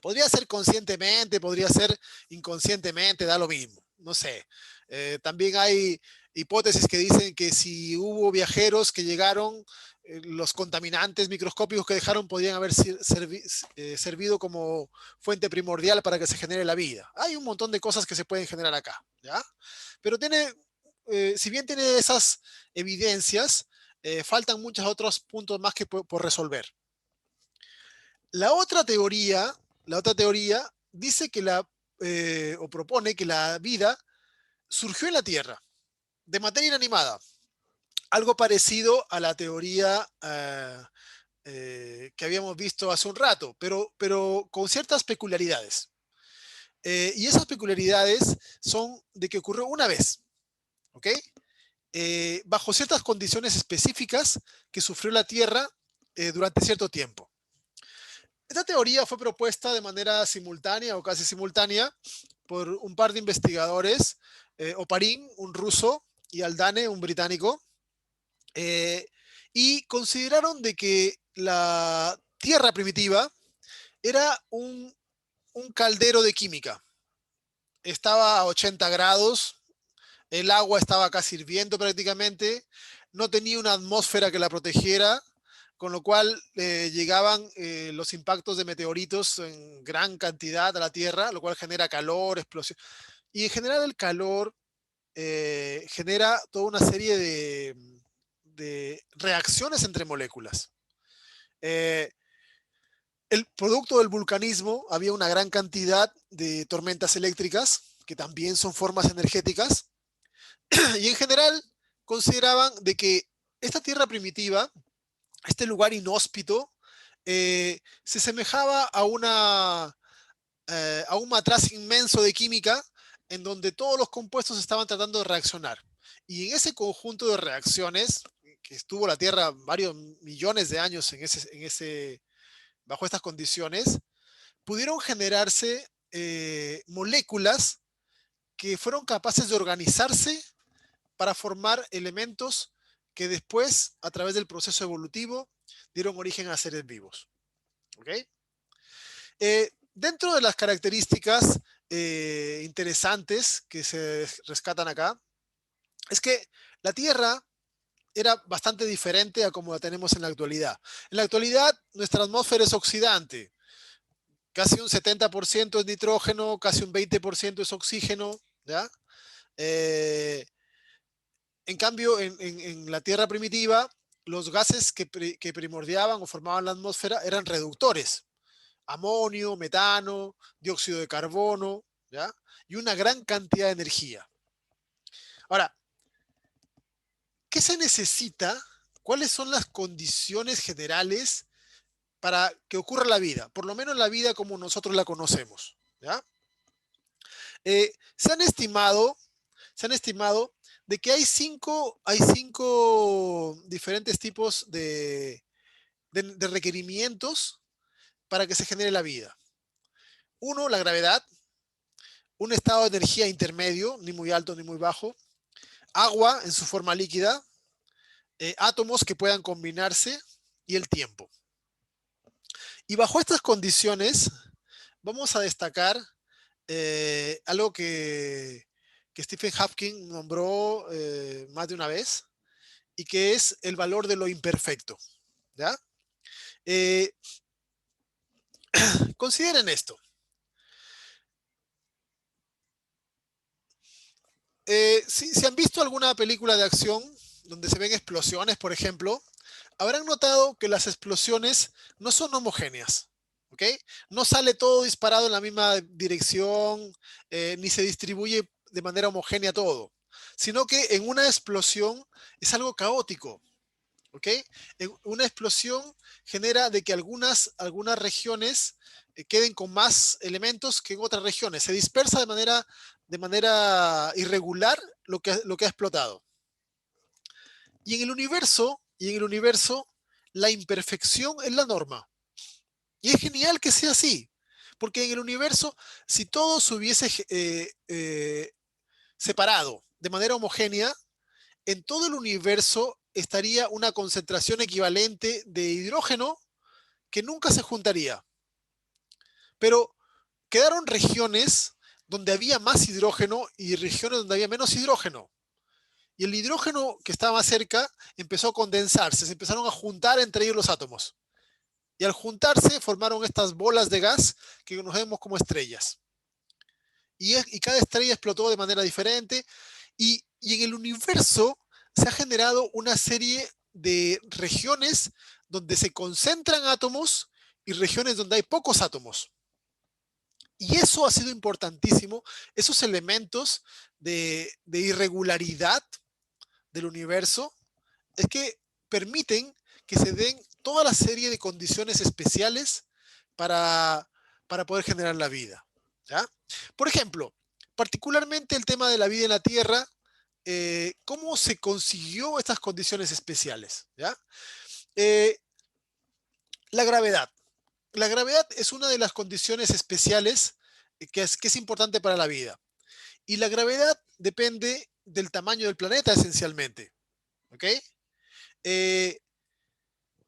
Podría ser conscientemente, podría ser inconscientemente, da lo mismo. No sé. También hay hipótesis que dicen que si hubo viajeros que llegaron, los contaminantes microscópicos que dejaron podrían haber servido como fuente primordial para que se genere la vida. Hay un montón de cosas que se pueden generar acá, ¿ya? Pero si bien tiene esas evidencias, faltan muchos otros puntos más que por resolver. La otra teoría dice que o propone que la vida surgió en la Tierra, de materia inanimada. Algo parecido a la teoría que habíamos visto hace un rato, pero con ciertas peculiaridades. Y esas peculiaridades son de que ocurrió una vez, ¿ok? Bajo ciertas condiciones específicas que sufrió la Tierra durante cierto tiempo. Esta teoría fue propuesta de manera simultánea o casi simultánea por un par de investigadores, Oparin, un ruso, y Haldane, un británico, y consideraron de que la Tierra primitiva era un caldero de química. Estaba a 80 grados, el agua estaba casi hirviendo prácticamente, no tenía una atmósfera que la protegiera, con lo cual llegaban los impactos de meteoritos en gran cantidad a la Tierra, lo cual genera calor, explosión. Y en general el calor genera toda una serie de reacciones entre moléculas. El producto del vulcanismo había una gran cantidad de tormentas eléctricas, que también son formas energéticas, y en general consideraban de que esta Tierra primitiva, este lugar inhóspito, se semejaba a un matraz inmenso de química en donde todos los compuestos estaban tratando de reaccionar. Y en ese conjunto de reacciones, que estuvo la Tierra varios millones de años en ese bajo estas condiciones, pudieron generarse moléculas que fueron capaces de organizarse para formar elementos que después, a través del proceso evolutivo, dieron origen a seres vivos. ¿Ok? Dentro de las características interesantes que se rescatan acá, es que la Tierra era bastante diferente a como la tenemos en la actualidad. En la actualidad, nuestra atmósfera es oxidante. Casi un 70% es nitrógeno, casi un 20% es oxígeno, ¿ya? En cambio, en la Tierra primitiva, los gases que primordiaban o formaban la atmósfera eran reductores. Amonio, metano, dióxido de carbono, ¿ya? Y una gran cantidad de energía. Ahora, ¿qué se necesita? ¿Cuáles son las condiciones generales para que ocurra la vida? Por lo menos la vida como nosotros la conocemos, ¿ya? Se han estimado de que hay cinco diferentes tipos de requerimientos para que se genere la vida. Uno, la gravedad, un estado de energía intermedio, ni muy alto ni muy bajo, agua en su forma líquida, átomos que puedan combinarse y el tiempo. Y bajo estas condiciones vamos a destacar algo que Stephen Hawking nombró más de una vez, y que es el valor de lo imperfecto, ¿ya? Consideren esto. Si han visto alguna película de acción donde se ven explosiones, por ejemplo, habrán notado que las explosiones no son homogéneas, ¿ok? No sale todo disparado en la misma dirección, ni se distribuye de manera homogénea todo, sino que en una explosión es algo caótico, ¿ok? Una explosión genera de que algunas regiones queden con más elementos que en otras regiones. Se dispersa de manera irregular lo que ha explotado. Y en el universo, la imperfección es la norma. Y es genial que sea así, porque en el universo, si todo se hubiese separado de manera homogénea, en todo el universo estaría una concentración equivalente de hidrógeno que nunca se juntaría. Pero quedaron regiones donde había más hidrógeno y regiones donde había menos hidrógeno. Y el hidrógeno que estaba más cerca empezó a condensarse, se empezaron a juntar entre ellos los átomos. Y al juntarse formaron estas bolas de gas que conocemos como estrellas. Y cada estrella explotó de manera diferente. Y en el universo se ha generado una serie de regiones donde se concentran átomos y regiones donde hay pocos átomos. Y eso ha sido importantísimo, esos elementos de irregularidad del universo, es que permiten que se den toda la serie de condiciones especiales para poder generar la vida, ¿ya? Por ejemplo, particularmente el tema de la vida en la Tierra, ¿cómo se consiguió estas condiciones especiales? ¿Ya? La gravedad. La gravedad es una de las condiciones especiales que es importante para la vida. Y la gravedad depende del tamaño del planeta esencialmente. ¿Ok?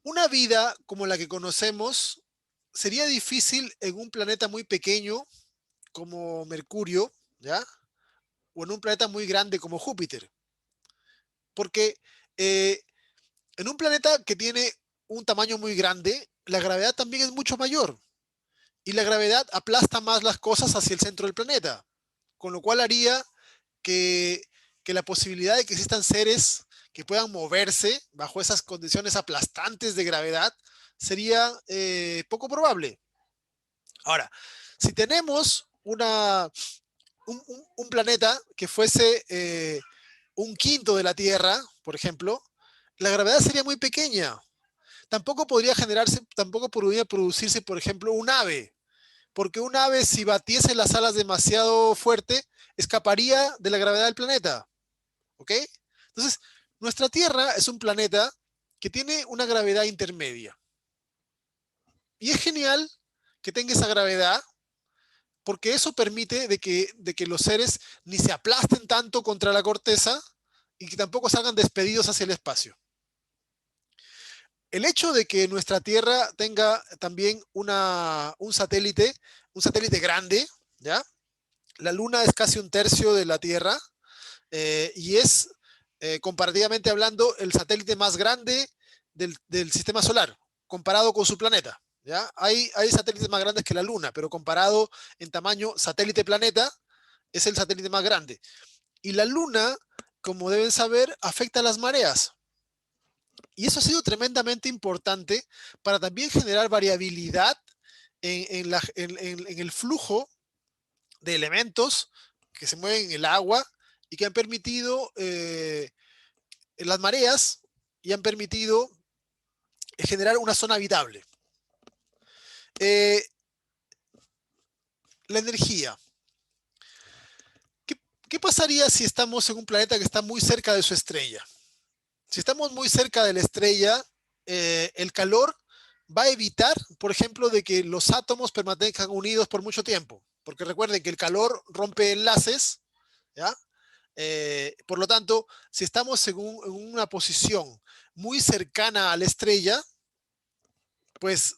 Una vida como la que conocemos sería difícil en un planeta muy pequeño como Mercurio, ¿ya? O en un planeta muy grande como Júpiter. Porque en un planeta que tiene un tamaño muy grande, la gravedad también es mucho mayor. Y la gravedad aplasta más las cosas hacia el centro del planeta. Con lo cual haría que la posibilidad de que existan seres que puedan moverse bajo esas condiciones aplastantes de gravedad sería poco probable. Ahora, si tenemos un planeta que fuese un quinto de la Tierra, por ejemplo, la gravedad sería muy pequeña. Tampoco podría producirse, por ejemplo, un ave, porque un ave, si batiese las alas demasiado fuerte, escaparía de la gravedad del planeta. ¿Ok? Entonces, nuestra Tierra es un planeta que tiene una gravedad intermedia. Y es genial que tenga esa gravedad, porque eso permite de que los seres ni se aplasten tanto contra la corteza y que tampoco salgan despedidos hacia el espacio. El hecho de que nuestra Tierra tenga también un satélite grande, ¿ya? La Luna es casi un tercio de la Tierra, y es, comparativamente hablando, el satélite más grande del sistema solar, comparado con su planeta. ¿Ya? Hay satélites más grandes que la Luna, pero comparado en tamaño satélite-planeta, es el satélite más grande. Y la Luna, como deben saber, afecta a las mareas. Y eso ha sido tremendamente importante para también generar variabilidad en el flujo de elementos que se mueven en el agua y que han permitido las mareas y han permitido generar una zona habitable. La energía. ¿Qué pasaría si estamos en un planeta que está muy cerca de su estrella? Si estamos muy cerca de la estrella, el calor va a evitar, por ejemplo, de que los átomos permanezcan unidos por mucho tiempo. Porque recuerden que el calor rompe enlaces, ¿ya? Por lo tanto, si estamos en una posición muy cercana a la estrella, pues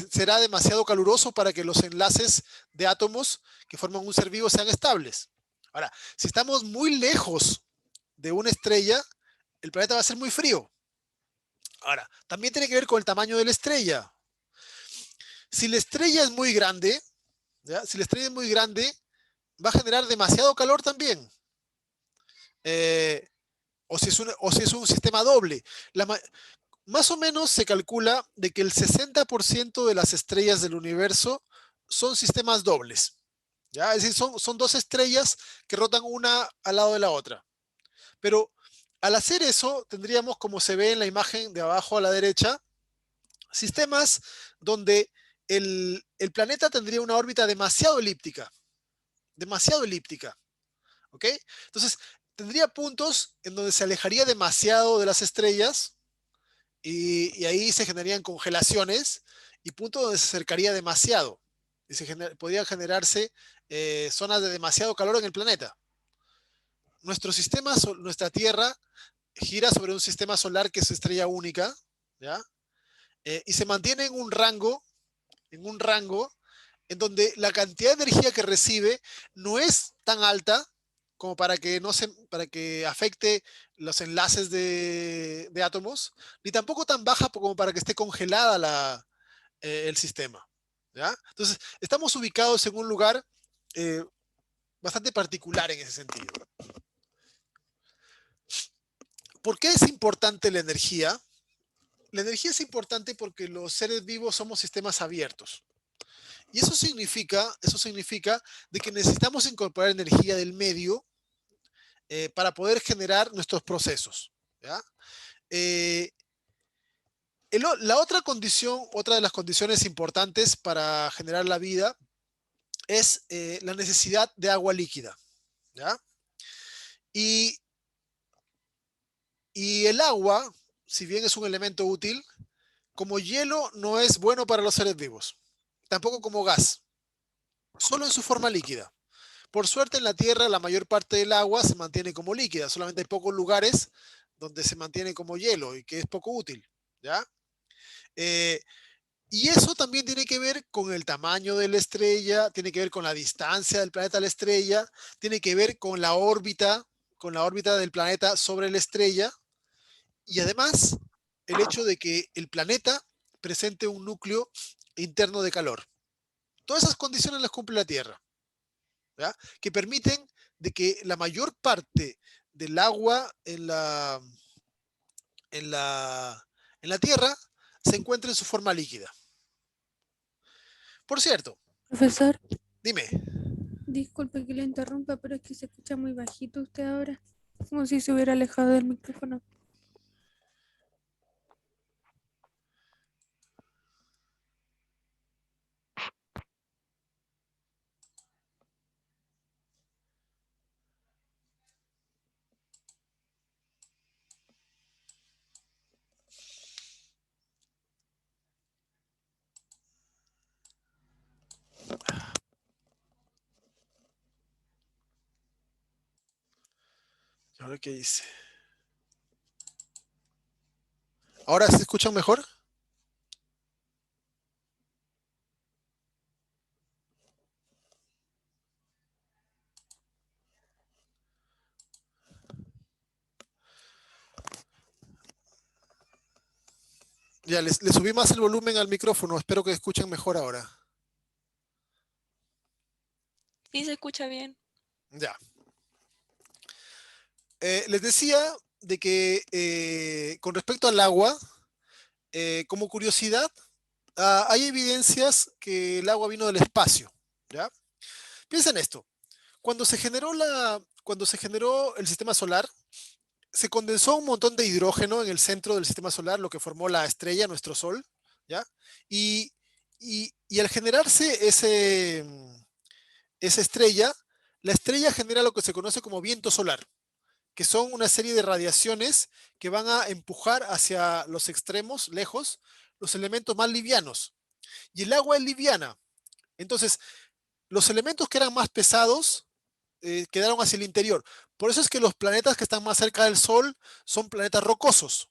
será demasiado caluroso para que los enlaces de átomos que forman un ser vivo sean estables. Ahora, si estamos muy lejos de una estrella, el planeta va a ser muy frío. Ahora, también tiene que ver con el tamaño de la estrella. Si la estrella es muy grande, ¿ya? Si la estrella es muy grande, va a generar demasiado calor también. O si es un sistema doble. Más o menos se calcula de que el 60% de las estrellas del universo son sistemas dobles. ¿Ya? Es decir, son dos estrellas que rotan una al lado de la otra. Pero al hacer eso, tendríamos, como se ve en la imagen de abajo a la derecha, sistemas donde el planeta tendría una órbita demasiado elíptica. Demasiado elíptica. ¿Ok? Entonces, tendría puntos en donde se alejaría demasiado de las estrellas y ahí se generarían congelaciones y puntos donde se acercaría demasiado. Y podrían generarse zonas de demasiado calor en el planeta. Nuestro sistema, nuestra Tierra, gira sobre un sistema solar que es estrella única, ¿ya? Y se mantiene en un rango en donde la cantidad de energía que recibe no es tan alta como para que, no se, para que afecte los enlaces de átomos, ni tampoco tan baja como para que esté congelada el sistema. ¿Ya? Entonces, estamos ubicados en un lugar eh, bastante particular en ese sentido. ¿Por qué es importante la energía? La energía es importante porque los seres vivos somos sistemas abiertos. Y eso significa de que necesitamos incorporar energía del medio para poder generar nuestros procesos. ¿Ya? Eh, la otra condición, otra de las condiciones importantes para generar la vida es la necesidad de agua líquida. ¿Ya? Y, y el agua, si bien es un elemento útil, como hielo no es bueno para los seres vivos, tampoco como gas, solo en su forma líquida. Por suerte en la Tierra la mayor parte del agua se mantiene como líquida, solamente hay pocos lugares donde se mantiene como hielo y que es poco útil, ¿ya? Eh, y eso también tiene que ver con el tamaño de la estrella, tiene que ver con la distancia del planeta a la estrella, tiene que ver con la órbita del planeta sobre la estrella y además el hecho de que el planeta presente un núcleo interno de calor. Todas esas condiciones las cumple la Tierra, ¿ya? Que permiten de que la mayor parte del agua en la, en la Tierra se encuentre en su forma líquida. Por cierto, Profesor, dime, disculpe que le interrumpa, pero es que se escucha muy bajito usted ahora, como si se hubiera alejado del micrófono. A ver qué dice. ¿Ahora se escuchan mejor? Ya, le subí más el volumen al micrófono. Espero que escuchen mejor ahora. Sí, se escucha bien. Ya. Les decía de que con respecto al agua, como curiosidad, hay evidencias que el agua vino del espacio. ¿Ya? Piensa en esto. Cuando se generó el sistema solar, se condensó un montón de hidrógeno en el centro del sistema solar, lo que formó la estrella, nuestro Sol, ¿ya? Y, y al generarse esa estrella, la estrella genera lo que se conoce como viento solar, que son una serie de radiaciones que van a empujar hacia los extremos, lejos, los elementos más livianos. Y el agua es liviana. Entonces, los elementos que eran más pesados quedaron hacia el interior. Por eso es que los planetas que están más cerca del Sol son planetas rocosos.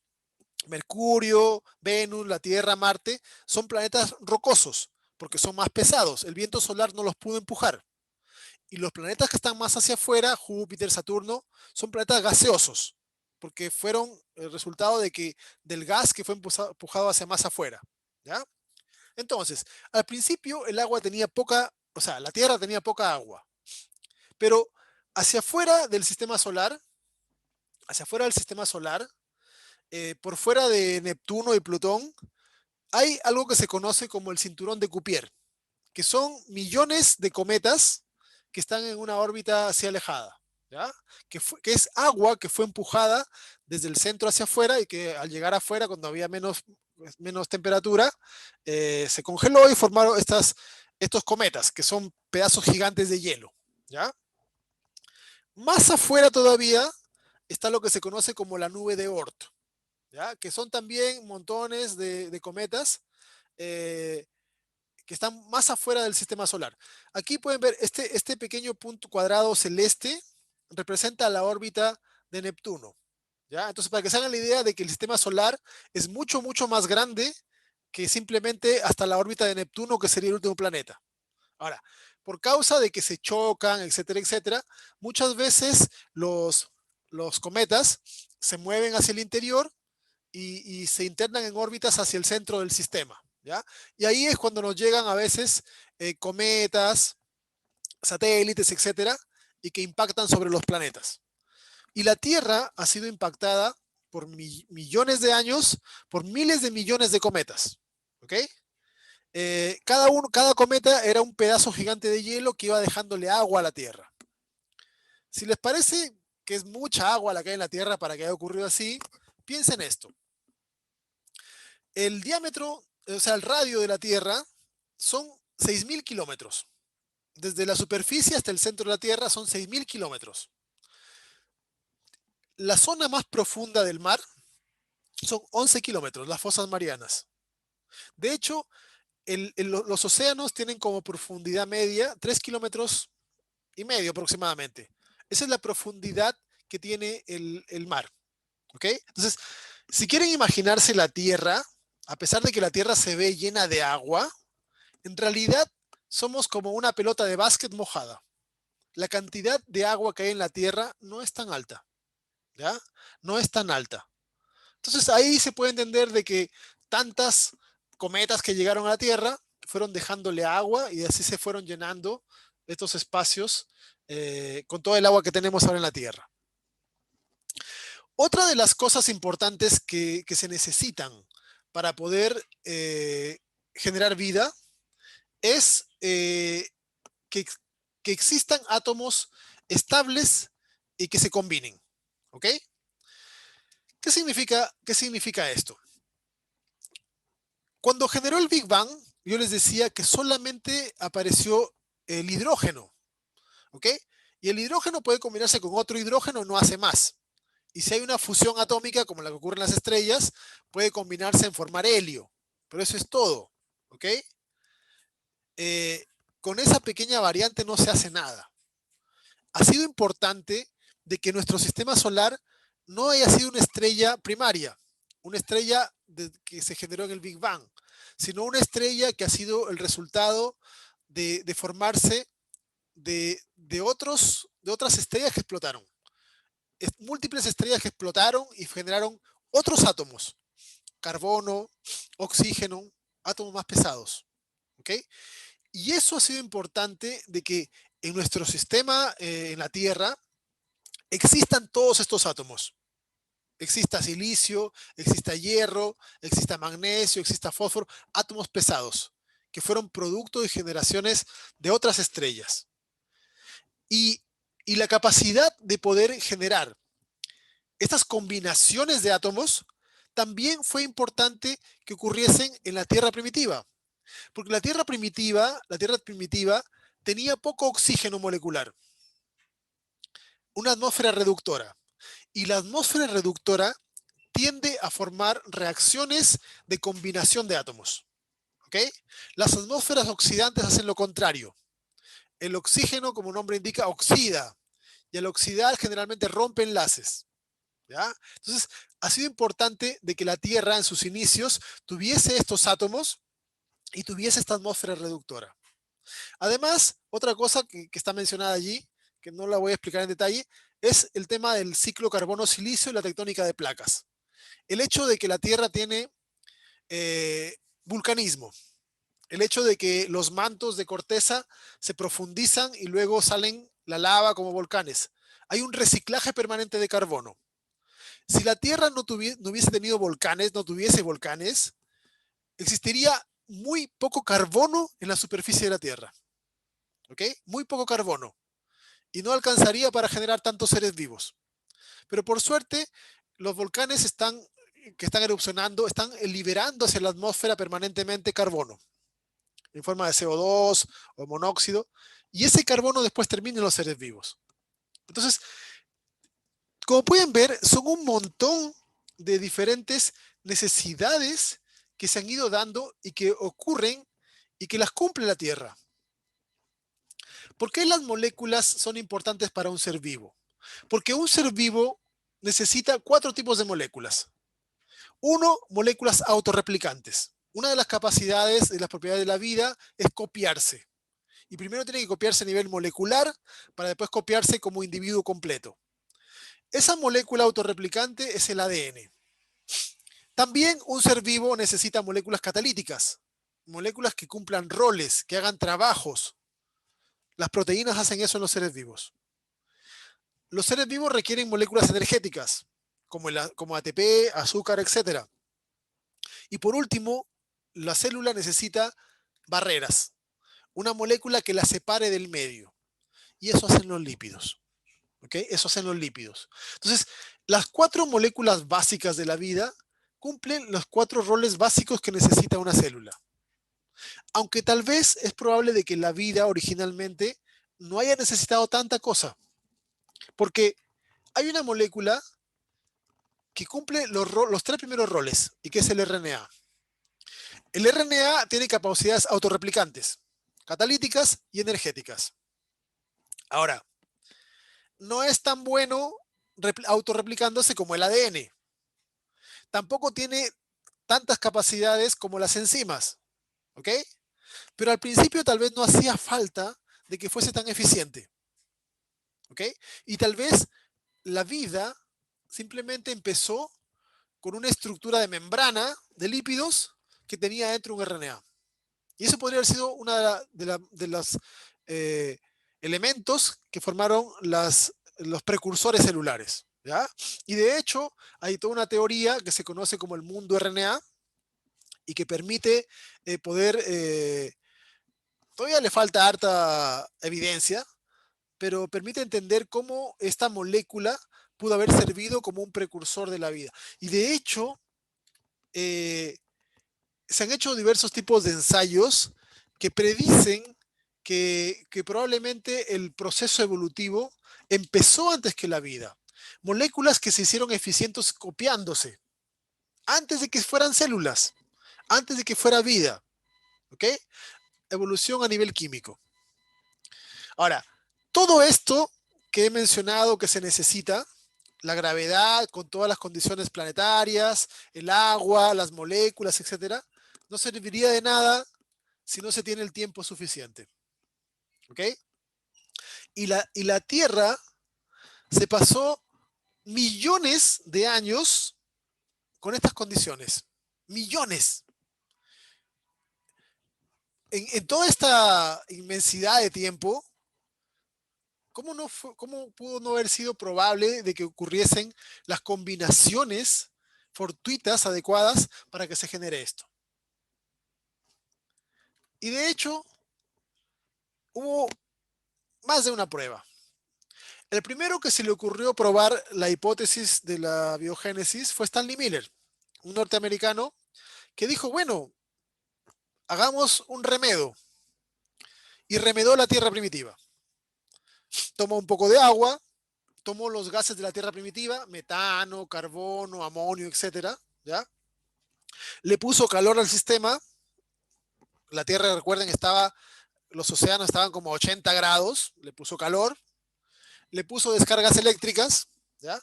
Mercurio, Venus, la Tierra, Marte, son planetas rocosos, porque son más pesados. El viento solar no los pudo empujar. Y los planetas que están más hacia afuera, Júpiter, Saturno, son planetas gaseosos, porque fueron el resultado del gas que fue empujado hacia más afuera. ¿Ya? Entonces, al principio el agua tenía poca, o sea, la Tierra tenía poca agua. Pero hacia afuera del sistema solar, por fuera de Neptuno y Plutón, hay algo que se conoce como el cinturón de Cuvier, que son millones de cometas que están en una órbita así alejada, ¿ya? Que es agua que fue empujada desde el centro hacia afuera y que al llegar afuera, cuando había menos temperatura, se congeló y formaron estos cometas, que son pedazos gigantes de hielo, ¿ya? Más afuera todavía está lo que se conoce como la nube de Oort, ¿ya? Que son también montones de cometas eh, que están más afuera del sistema solar. Aquí pueden ver este pequeño punto cuadrado celeste representa la órbita de Neptuno, ¿ya? Entonces, para que se hagan la idea de que el sistema solar es mucho, mucho más grande que simplemente hasta la órbita de Neptuno, que sería el último planeta. Ahora, por causa de que se chocan, etcétera, etcétera, muchas veces los cometas se mueven hacia el interior y se internan en órbitas hacia el centro del sistema, ¿ya? Y ahí es cuando nos llegan a veces cometas, satélites, etcétera, y que impactan sobre los planetas. Y la Tierra ha sido impactada por millones de años, por miles de millones de cometas, ¿ok? Cada cometa era un pedazo gigante de hielo que iba dejándole agua a la Tierra. Si les parece que es mucha agua la que hay en la Tierra para que haya ocurrido así, piensen esto. El diámetro, o sea, el radio de la Tierra son 6.000 kilómetros. Desde la superficie hasta el centro de la Tierra son 6.000 kilómetros. La zona más profunda del mar son 11 kilómetros, las fosas marianas. De hecho, los océanos tienen como profundidad media 3,5 kilómetros aproximadamente. Esa es la profundidad que tiene el mar. ¿Ok? Entonces, si quieren imaginarse la Tierra, a pesar de que la Tierra se ve llena de agua, en realidad somos como una pelota de básquet mojada. La cantidad de agua que hay en la Tierra no es tan alta, ¿ya? No es tan alta. Entonces ahí se puede entender de que tantas cometas que llegaron a la Tierra fueron dejándole agua y así se fueron llenando estos espacios con todo el agua que tenemos ahora en la Tierra. Otra de las cosas importantes que se necesitan para poder generar vida es que existan átomos estables y que se combinen. ¿Ok? ¿Qué significa esto? Cuando generó el Big Bang, yo les decía que solamente apareció el hidrógeno. ¿Ok? Y el hidrógeno puede combinarse con otro hidrógeno, no hace más. Y si hay una fusión atómica, como la que ocurre en las estrellas, puede combinarse en formar helio. Pero eso es todo. ¿Ok? Con esa pequeña variante no se hace nada. Ha sido importante de que nuestro sistema solar no haya sido una estrella primaria, una estrella que se generó en el Big Bang, sino una estrella que ha sido el resultado de formarse de otras estrellas que explotaron. Múltiples estrellas que explotaron y generaron otros átomos, carbono, oxígeno, átomos más pesados. ¿Ok? Y eso ha sido importante de que en nuestro sistema, en la Tierra, existan todos estos átomos. Exista silicio, exista hierro, exista magnesio, exista fósforo, átomos pesados, que fueron producto de generaciones de otras estrellas. Y la capacidad de poder generar estas combinaciones de átomos también fue importante que ocurriesen en la Tierra primitiva. Porque la Tierra primitiva tenía poco oxígeno molecular, una atmósfera reductora. Y la atmósfera reductora tiende a formar reacciones de combinación de átomos. ¿Ok? Las atmósferas oxidantes hacen lo contrario. El oxígeno, como el nombre indica, oxida. Y al oxidar generalmente rompe enlaces. ¿Ya? Entonces, ha sido importante de que la Tierra en sus inicios tuviese estos átomos y tuviese esta atmósfera reductora. Además, otra cosa que está mencionada allí, que no la voy a explicar en detalle, es el tema del ciclo carbono-silicio y la tectónica de placas. El hecho de que la Tierra tiene vulcanismo, el hecho de que los mantos de corteza se profundizan y luego salen la lava como volcanes. Hay un reciclaje permanente de carbono. Si la Tierra no hubiese tenido volcanes, no tuviese volcanes, existiría muy poco carbono en la superficie de la Tierra. ¿Ok? Muy poco carbono. Y no alcanzaría para generar tantos seres vivos. Pero por suerte, los volcanes que están erupcionando están liberando hacia la atmósfera permanentemente carbono en forma de CO2 o monóxido, y ese carbono después termina en los seres vivos. Entonces, como pueden ver, son un montón de diferentes necesidades que se han ido dando y que ocurren y que las cumple la Tierra. ¿Por qué las moléculas son importantes para un ser vivo? Porque un ser vivo necesita 4 tipos de moléculas. Uno, moléculas autorreplicantes. Una de las capacidades y las propiedades de la vida es copiarse. Y primero tiene que copiarse a nivel molecular para después copiarse como individuo completo. Esa molécula autorreplicante es el ADN. También un ser vivo necesita moléculas catalíticas, moléculas que cumplan roles, que hagan trabajos. Las proteínas hacen eso en los seres vivos. Los seres vivos requieren moléculas energéticas, como ATP, azúcar, etc. Y por último, la célula necesita barreras, una molécula que la separe del medio. Y eso hacen los lípidos. ¿Ok? Eso hacen los lípidos. Entonces, las 4 moléculas básicas de la vida cumplen los 4 roles básicos que necesita una célula. Aunque tal vez es probable de que la vida originalmente no haya necesitado tanta cosa. Porque hay una molécula que cumple los 3 primeros roles, y que es el RNA. El RNA tiene capacidades autorreplicantes, catalíticas y energéticas. Ahora, no es tan bueno autorreplicándose como el ADN. Tampoco tiene tantas capacidades como las enzimas. ¿Ok? Pero al principio tal vez no hacía falta de que fuese tan eficiente. ¿Ok? Y tal vez la vida simplemente empezó con una estructura de membrana de lípidos que tenía dentro un RNA. Y eso podría haber sido uno de los elementos que formaron los precursores celulares. ¿Ya? Y de hecho, hay toda una teoría que se conoce como el mundo RNA y que permite todavía le falta harta evidencia, pero permite entender cómo esta molécula pudo haber servido como un precursor de la vida. Y de hecho, se han hecho diversos tipos de ensayos que predicen que probablemente el proceso evolutivo empezó antes que la vida. Moléculas que se hicieron eficientes copiándose, antes de que fueran células, antes de que fuera vida. ¿Ok? Evolución a nivel químico. Ahora, todo esto que he mencionado que se necesita, la gravedad con todas las condiciones planetarias, el agua, las moléculas, etcétera, no serviría de nada si no se tiene el tiempo suficiente. ¿Ok? Y la Tierra se pasó millones de años con estas condiciones. Millones. En toda esta inmensidad de tiempo, ¿cómo pudo no haber sido probable de que ocurriesen las combinaciones fortuitas adecuadas para que se genere esto? Y de hecho, hubo más de una prueba. El primero que se le ocurrió probar la hipótesis de la biogénesis fue Stanley Miller, un norteamericano que dijo, bueno, hagamos un remedo. Y remedó la Tierra primitiva. Tomó un poco de agua, tomó los gases de la Tierra primitiva, metano, carbono, amonio, etcétera, ¿ya? Le puso calor al sistema. La Tierra, recuerden, los océanos estaban como a 80 grados, le puso calor, le puso descargas eléctricas, ¿ya?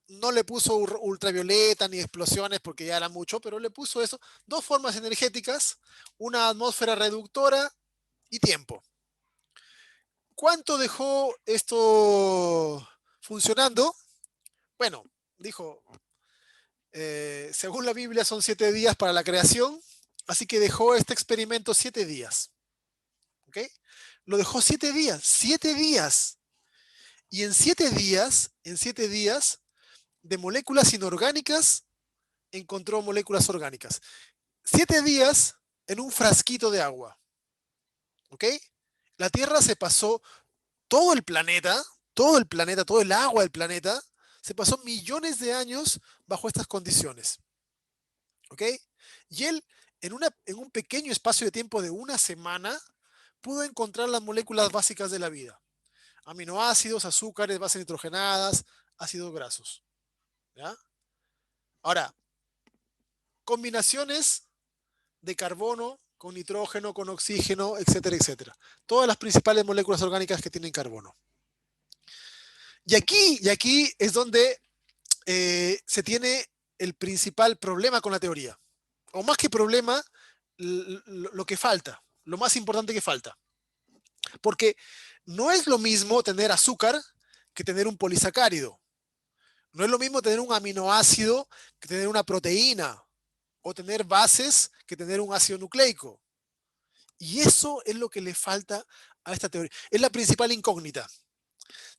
No le puso ultravioleta ni explosiones porque ya era mucho, pero le puso eso, dos formas energéticas, una atmósfera reductora y tiempo. ¿Cuánto dejó esto funcionando? Bueno, dijo, según la Biblia son 7 días para la creación, así que dejó este experimento 7 días. ¿Ok? Lo dejó 7 días, 7 días. Y en 7 días, de moléculas inorgánicas, encontró moléculas orgánicas. 7 días en un frasquito de agua. ¿Ok? La Tierra se pasó todo el planeta, todo el agua del planeta, se pasó millones de años bajo estas condiciones. ¿Ok? Y él, en un pequeño espacio de tiempo de una semana, pudo encontrar las moléculas básicas de la vida. Aminoácidos, azúcares, bases nitrogenadas, ácidos grasos. ¿Ya? Ahora, combinaciones de carbono con nitrógeno, con oxígeno, etcétera, etcétera. Todas las principales moléculas orgánicas que tienen carbono. Y aquí es donde se tiene el principal problema con la teoría. O más que problema, lo que falta, lo más importante que falta. Porque no es lo mismo tener azúcar que tener un polisacárido. No es lo mismo tener un aminoácido que tener una proteína. O tener bases que tener un ácido nucleico. Y eso es lo que le falta a esta teoría. Es la principal incógnita.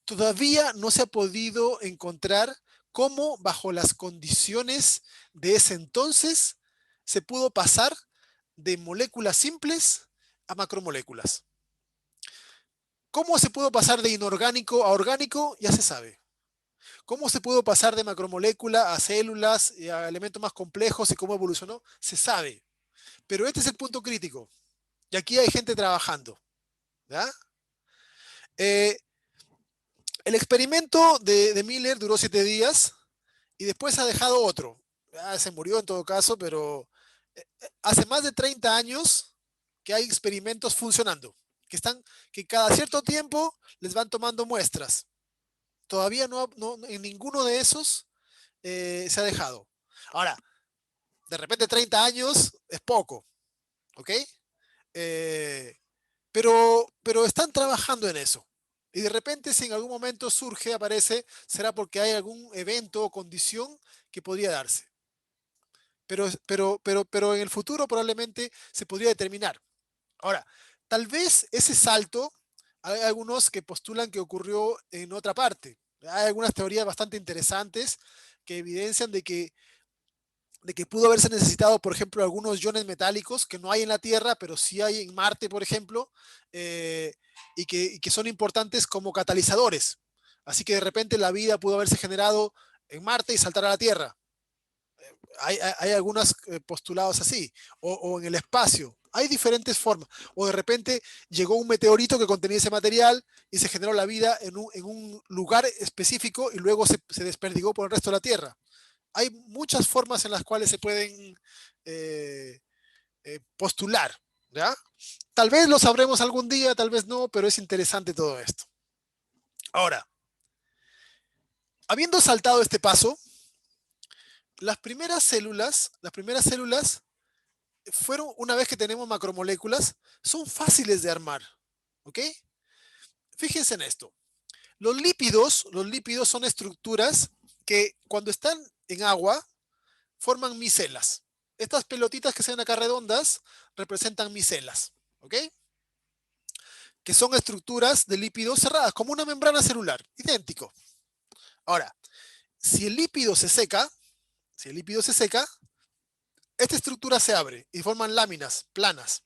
Todavía no se ha podido encontrar cómo bajo las condiciones de ese entonces se pudo pasar de moléculas simples a macromoléculas. ¿Cómo se pudo pasar de inorgánico a orgánico? Ya se sabe. ¿Cómo se pudo pasar de macromolécula a células y a elementos más complejos y cómo evolucionó? Se sabe. Pero este es el punto crítico. Y aquí hay gente trabajando. ¿Ya? El experimento de Miller duró 7 días y después ha dejado otro. Se murió en todo caso, pero hace más de 30 años que hay experimentos funcionando, que cada cierto tiempo les van tomando muestras. Todavía no en ninguno de esos se ha dejado. Ahora, de repente 30 años es poco, ¿ok? Pero están trabajando en eso. Y de repente, si en algún momento aparece, será porque hay algún evento o condición que podría darse. Pero en el futuro probablemente se podría determinar. Ahora, tal vez ese salto, hay algunos que postulan que ocurrió en otra parte. Hay algunas teorías bastante interesantes que evidencian de que pudo haberse necesitado, por ejemplo, algunos iones metálicos que no hay en la Tierra, pero sí hay en Marte, por ejemplo, y que son importantes como catalizadores. Así que de repente la vida pudo haberse generado en Marte y saltar a la Tierra. Hay algunos postulados así, o en el espacio. Hay diferentes formas. O de repente llegó un meteorito que contenía ese material y se generó la vida en un lugar específico y luego se desperdigó por el resto de la Tierra. Hay muchas formas en las cuales se pueden postular, ¿Ya? Tal vez lo sabremos algún día, tal vez no, pero es interesante todo esto. Ahora, habiendo saltado este paso, las primeras células fueron, una vez que tenemos macromoléculas, son fáciles de armar. ¿Ok? Fíjense en esto. Los lípidos son estructuras que cuando están en agua forman micelas. Estas pelotitas que se ven acá redondas representan micelas. ¿Ok? Que son estructuras de lípidos cerradas, como una membrana celular, idéntico. Ahora, si el lípido se seca, esta estructura se abre y forman láminas planas,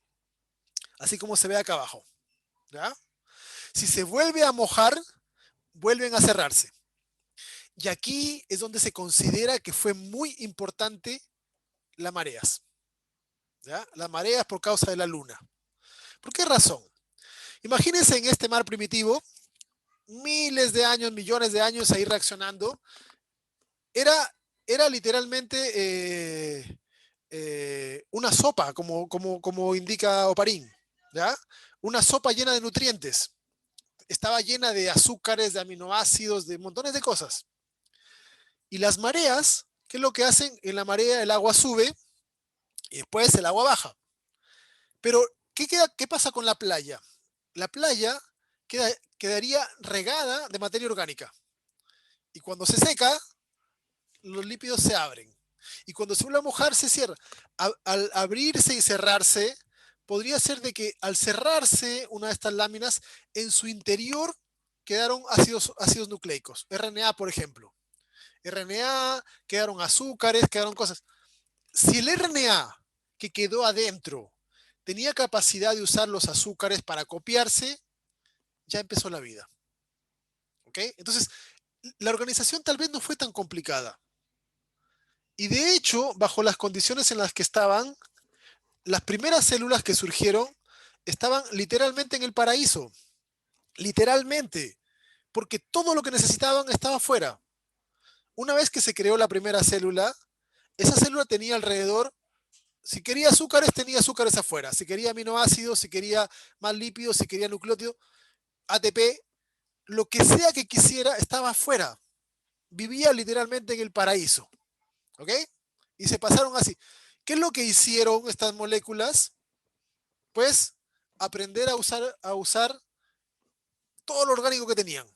así como se ve acá abajo. ¿Ya? Si se vuelve a mojar, vuelven a cerrarse. Y aquí es donde se considera que fue muy importante las mareas. ¿Ya? Las mareas por causa de la luna. ¿Por qué razón? Imagínense en este mar primitivo, miles de años, millones de años ahí reaccionando. Era literalmente una sopa, como indica Oparín. ¿Ya? Una sopa llena de nutrientes. Estaba llena de azúcares, de aminoácidos, de montones de cosas. Y las mareas, ¿qué es lo que hacen? En la marea el agua sube y después el agua baja. Pero, ¿qué pasa con la playa? La playa quedaría regada de materia orgánica. Y cuando se seca, los lípidos se abren. Y cuando se vuelve a mojar, se cierra. Al abrirse y cerrarse, podría ser de que al cerrarse una de estas láminas, en su interior quedaron ácidos nucleicos. RNA, por ejemplo. RNA, quedaron azúcares, quedaron cosas. Si el RNA que quedó adentro tenía capacidad de usar los azúcares para copiarse, ya empezó la vida. ¿Ok? Entonces, la organización tal vez no fue tan complicada. Y de hecho, bajo las condiciones en las que estaban, las primeras células que surgieron estaban literalmente en el paraíso. Literalmente. Porque todo lo que necesitaban estaba afuera. Una vez que se creó la primera célula, esa célula tenía alrededor, si quería azúcares, tenía azúcares afuera. Si quería aminoácidos, si quería más lípidos, si quería nucleótidos, ATP, lo que sea que quisiera estaba afuera. Vivía literalmente en el paraíso. ¿Ok? Y se pasaron así. ¿Qué es lo que hicieron estas moléculas? Pues aprender a usar todo lo orgánico que tenían.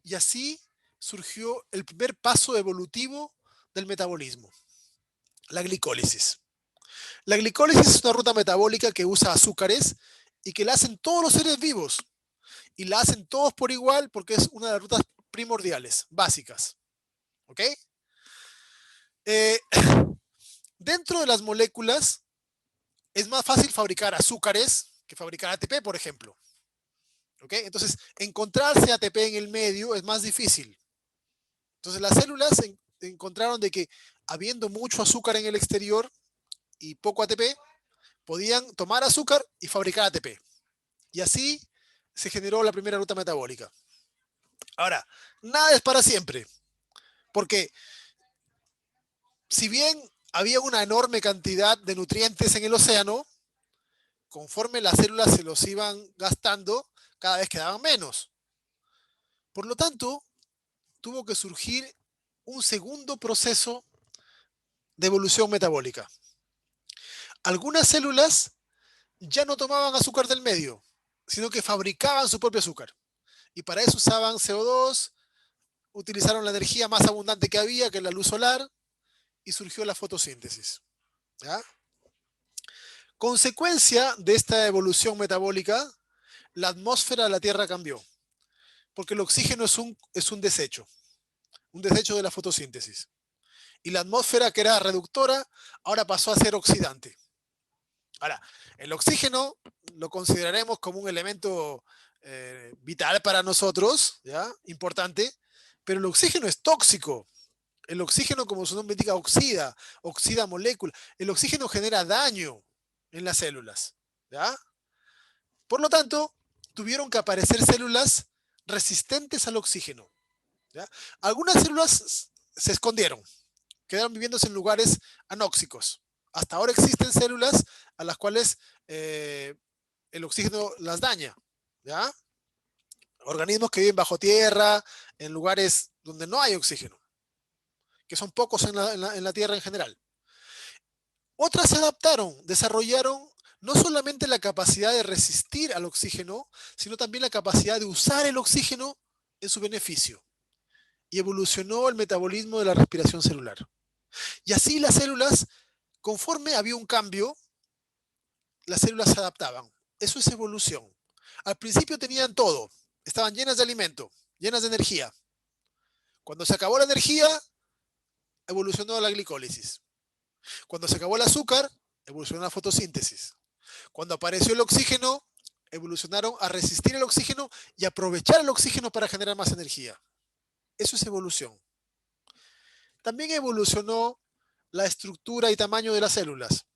Y así surgió el primer paso evolutivo del metabolismo, la glicólisis. La glicólisis es una ruta metabólica que usa azúcares y que la hacen todos los seres vivos. Y la hacen todos por igual porque es una de las rutas primordiales, básicas. ¿Ok? Dentro de las moléculas es más fácil fabricar azúcares que fabricar ATP, por ejemplo. ¿Ok? Entonces, encontrarse ATP en el medio es más difícil. Entonces, las células encontraron de que habiendo mucho azúcar en el exterior y poco ATP, podían tomar azúcar y fabricar ATP. Y así se generó la primera ruta metabólica. Ahora, nada es para siempre, porque si bien había una enorme cantidad de nutrientes en el océano, conforme las células se los iban gastando, cada vez quedaban menos. Por lo tanto, tuvo que surgir un segundo proceso de evolución metabólica. Algunas células ya no tomaban azúcar del medio, sino que fabricaban su propio azúcar. Y para eso usaban CO2, utilizaron la energía más abundante que había, que es la luz solar, y surgió la fotosíntesis. ¿Ya? Consecuencia de esta evolución metabólica, la atmósfera de la Tierra cambió, porque el oxígeno es un desecho de la fotosíntesis. Y la atmósfera, que era reductora, ahora pasó a ser oxidante. Ahora, el oxígeno lo consideraremos como un elemento vital para nosotros, ¿ya? Importante, pero el oxígeno es tóxico. El oxígeno, como su nombre indica, oxida moléculas. El oxígeno genera daño en las células, ¿ya? Por lo tanto, tuvieron que aparecer células resistentes al oxígeno, ¿ya? Algunas células se escondieron, quedaron viviendo en lugares anóxicos, Hasta ahora existen células a las cuales el oxígeno las daña, ¿ya? Organismos que viven bajo tierra, en lugares donde no hay oxígeno, que son pocos en la Tierra en general. Otras se adaptaron, desarrollaron no solamente la capacidad de resistir al oxígeno, sino también la capacidad de usar el oxígeno en su beneficio. Y evolucionó el metabolismo de la respiración celular. Y así las células, conforme había un cambio, las células se adaptaban. Eso es evolución. Al principio tenían todo. Estaban llenas de alimento, llenas de energía. Cuando se acabó la energía, evolucionó la glicólisis. Cuando se acabó el azúcar, evolucionó la fotosíntesis. Cuando apareció el oxígeno, evolucionaron a resistir el oxígeno y aprovechar el oxígeno para generar más energía. Eso es evolución. También evolucionó la estructura y tamaño de las células.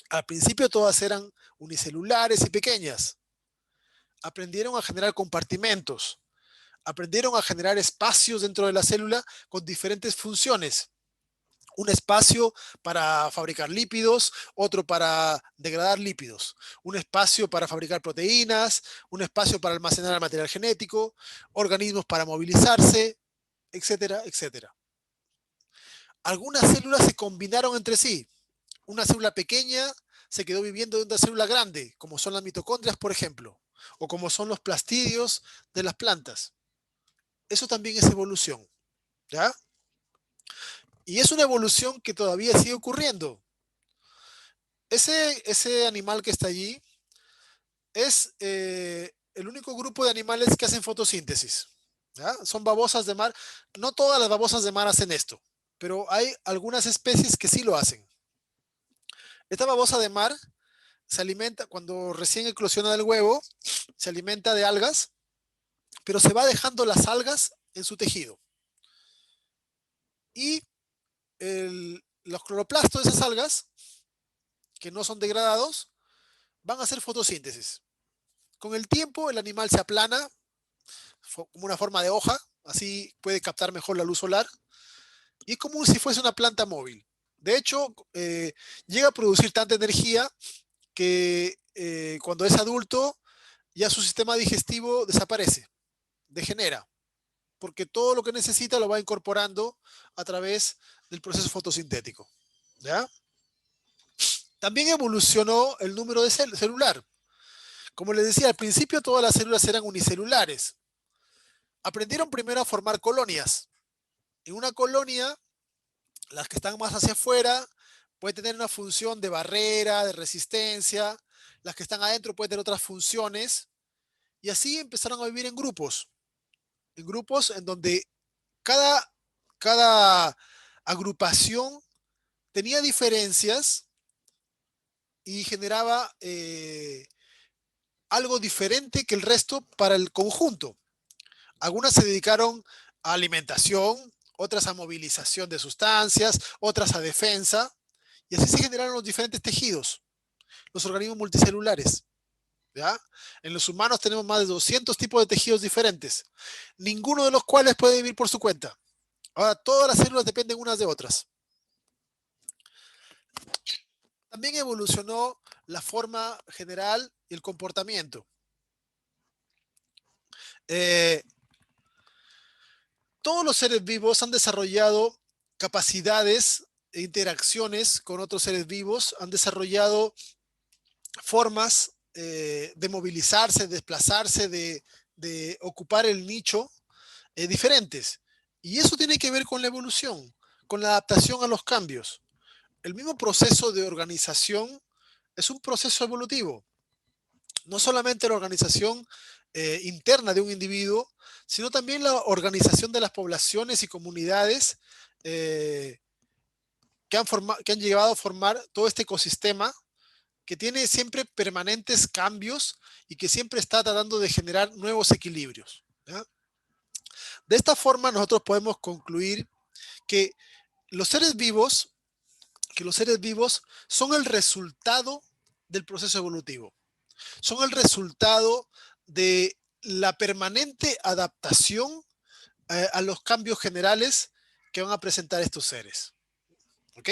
Al principio todas eran unicelulares y pequeñas. Aprendieron a generar compartimentos. Aprendieron a generar espacios dentro de la célula con diferentes funciones. Un espacio para fabricar lípidos, otro para degradar lípidos, un espacio para fabricar proteínas, un espacio para almacenar el material genético, organismos para movilizarse, etcétera, etcétera. Algunas células se combinaron entre sí. Una célula pequeña se quedó viviendo en una célula grande, como son las mitocondrias, por ejemplo, o como son los plastidios de las plantas. Eso también es evolución, ¿ya? Y es una evolución que todavía sigue ocurriendo. Ese animal que está allí es el único grupo de animales que hacen fotosíntesis, ¿ya? Son babosas de mar. No todas las babosas de mar hacen esto, pero hay algunas especies que sí lo hacen. Esta babosa de mar se alimenta, cuando recién eclosiona el huevo, se alimenta de algas, pero se va dejando las algas en su tejido. Y los cloroplastos de esas algas, que no son degradados, van a hacer fotosíntesis. Con el tiempo el animal se aplana como una forma de hoja, así puede captar mejor la luz solar, y es como si fuese una planta móvil. De hecho, llega a producir tanta energía que cuando es adulto ya su sistema digestivo desaparece, degenera, porque todo lo que necesita lo va incorporando a través del proceso fotosintético, ¿ya? También evolucionó el número de celular. Como les decía, al principio todas las células eran unicelulares. Aprendieron primero a formar colonias. En una colonia, las que están más hacia afuera pueden tener una función de barrera, de resistencia. Las que están adentro pueden tener otras funciones. Y así empezaron a vivir en grupos en donde cada agrupación tenía diferencias y generaba algo diferente que el resto para el conjunto. Algunas se dedicaron a alimentación, otras a movilización de sustancias, otras a defensa, y así se generaron los diferentes tejidos, los organismos multicelulares, ¿ya? En los humanos tenemos más de 200 tipos de tejidos diferentes, ninguno de los cuales puede vivir por su cuenta. Ahora, todas las células dependen unas de otras. También evolucionó la forma general y el comportamiento. Todos los seres vivos han desarrollado capacidades e interacciones con otros seres vivos, han desarrollado formas de movilizarse, de desplazarse, de ocupar el nicho diferentes. Y eso tiene que ver con la evolución, con la adaptación a los cambios. El mismo proceso de organización es un proceso evolutivo. No solamente la organización interna de un individuo, sino también la organización de las poblaciones y comunidades que han llegado a formar todo este ecosistema que tiene siempre permanentes cambios y que siempre está tratando de generar nuevos equilibrios, ¿ya? De esta forma nosotros podemos concluir que los seres vivos son el resultado del proceso evolutivo. Son el resultado de la permanente adaptación a los cambios generales que van a presentar estos seres. ¿Ok?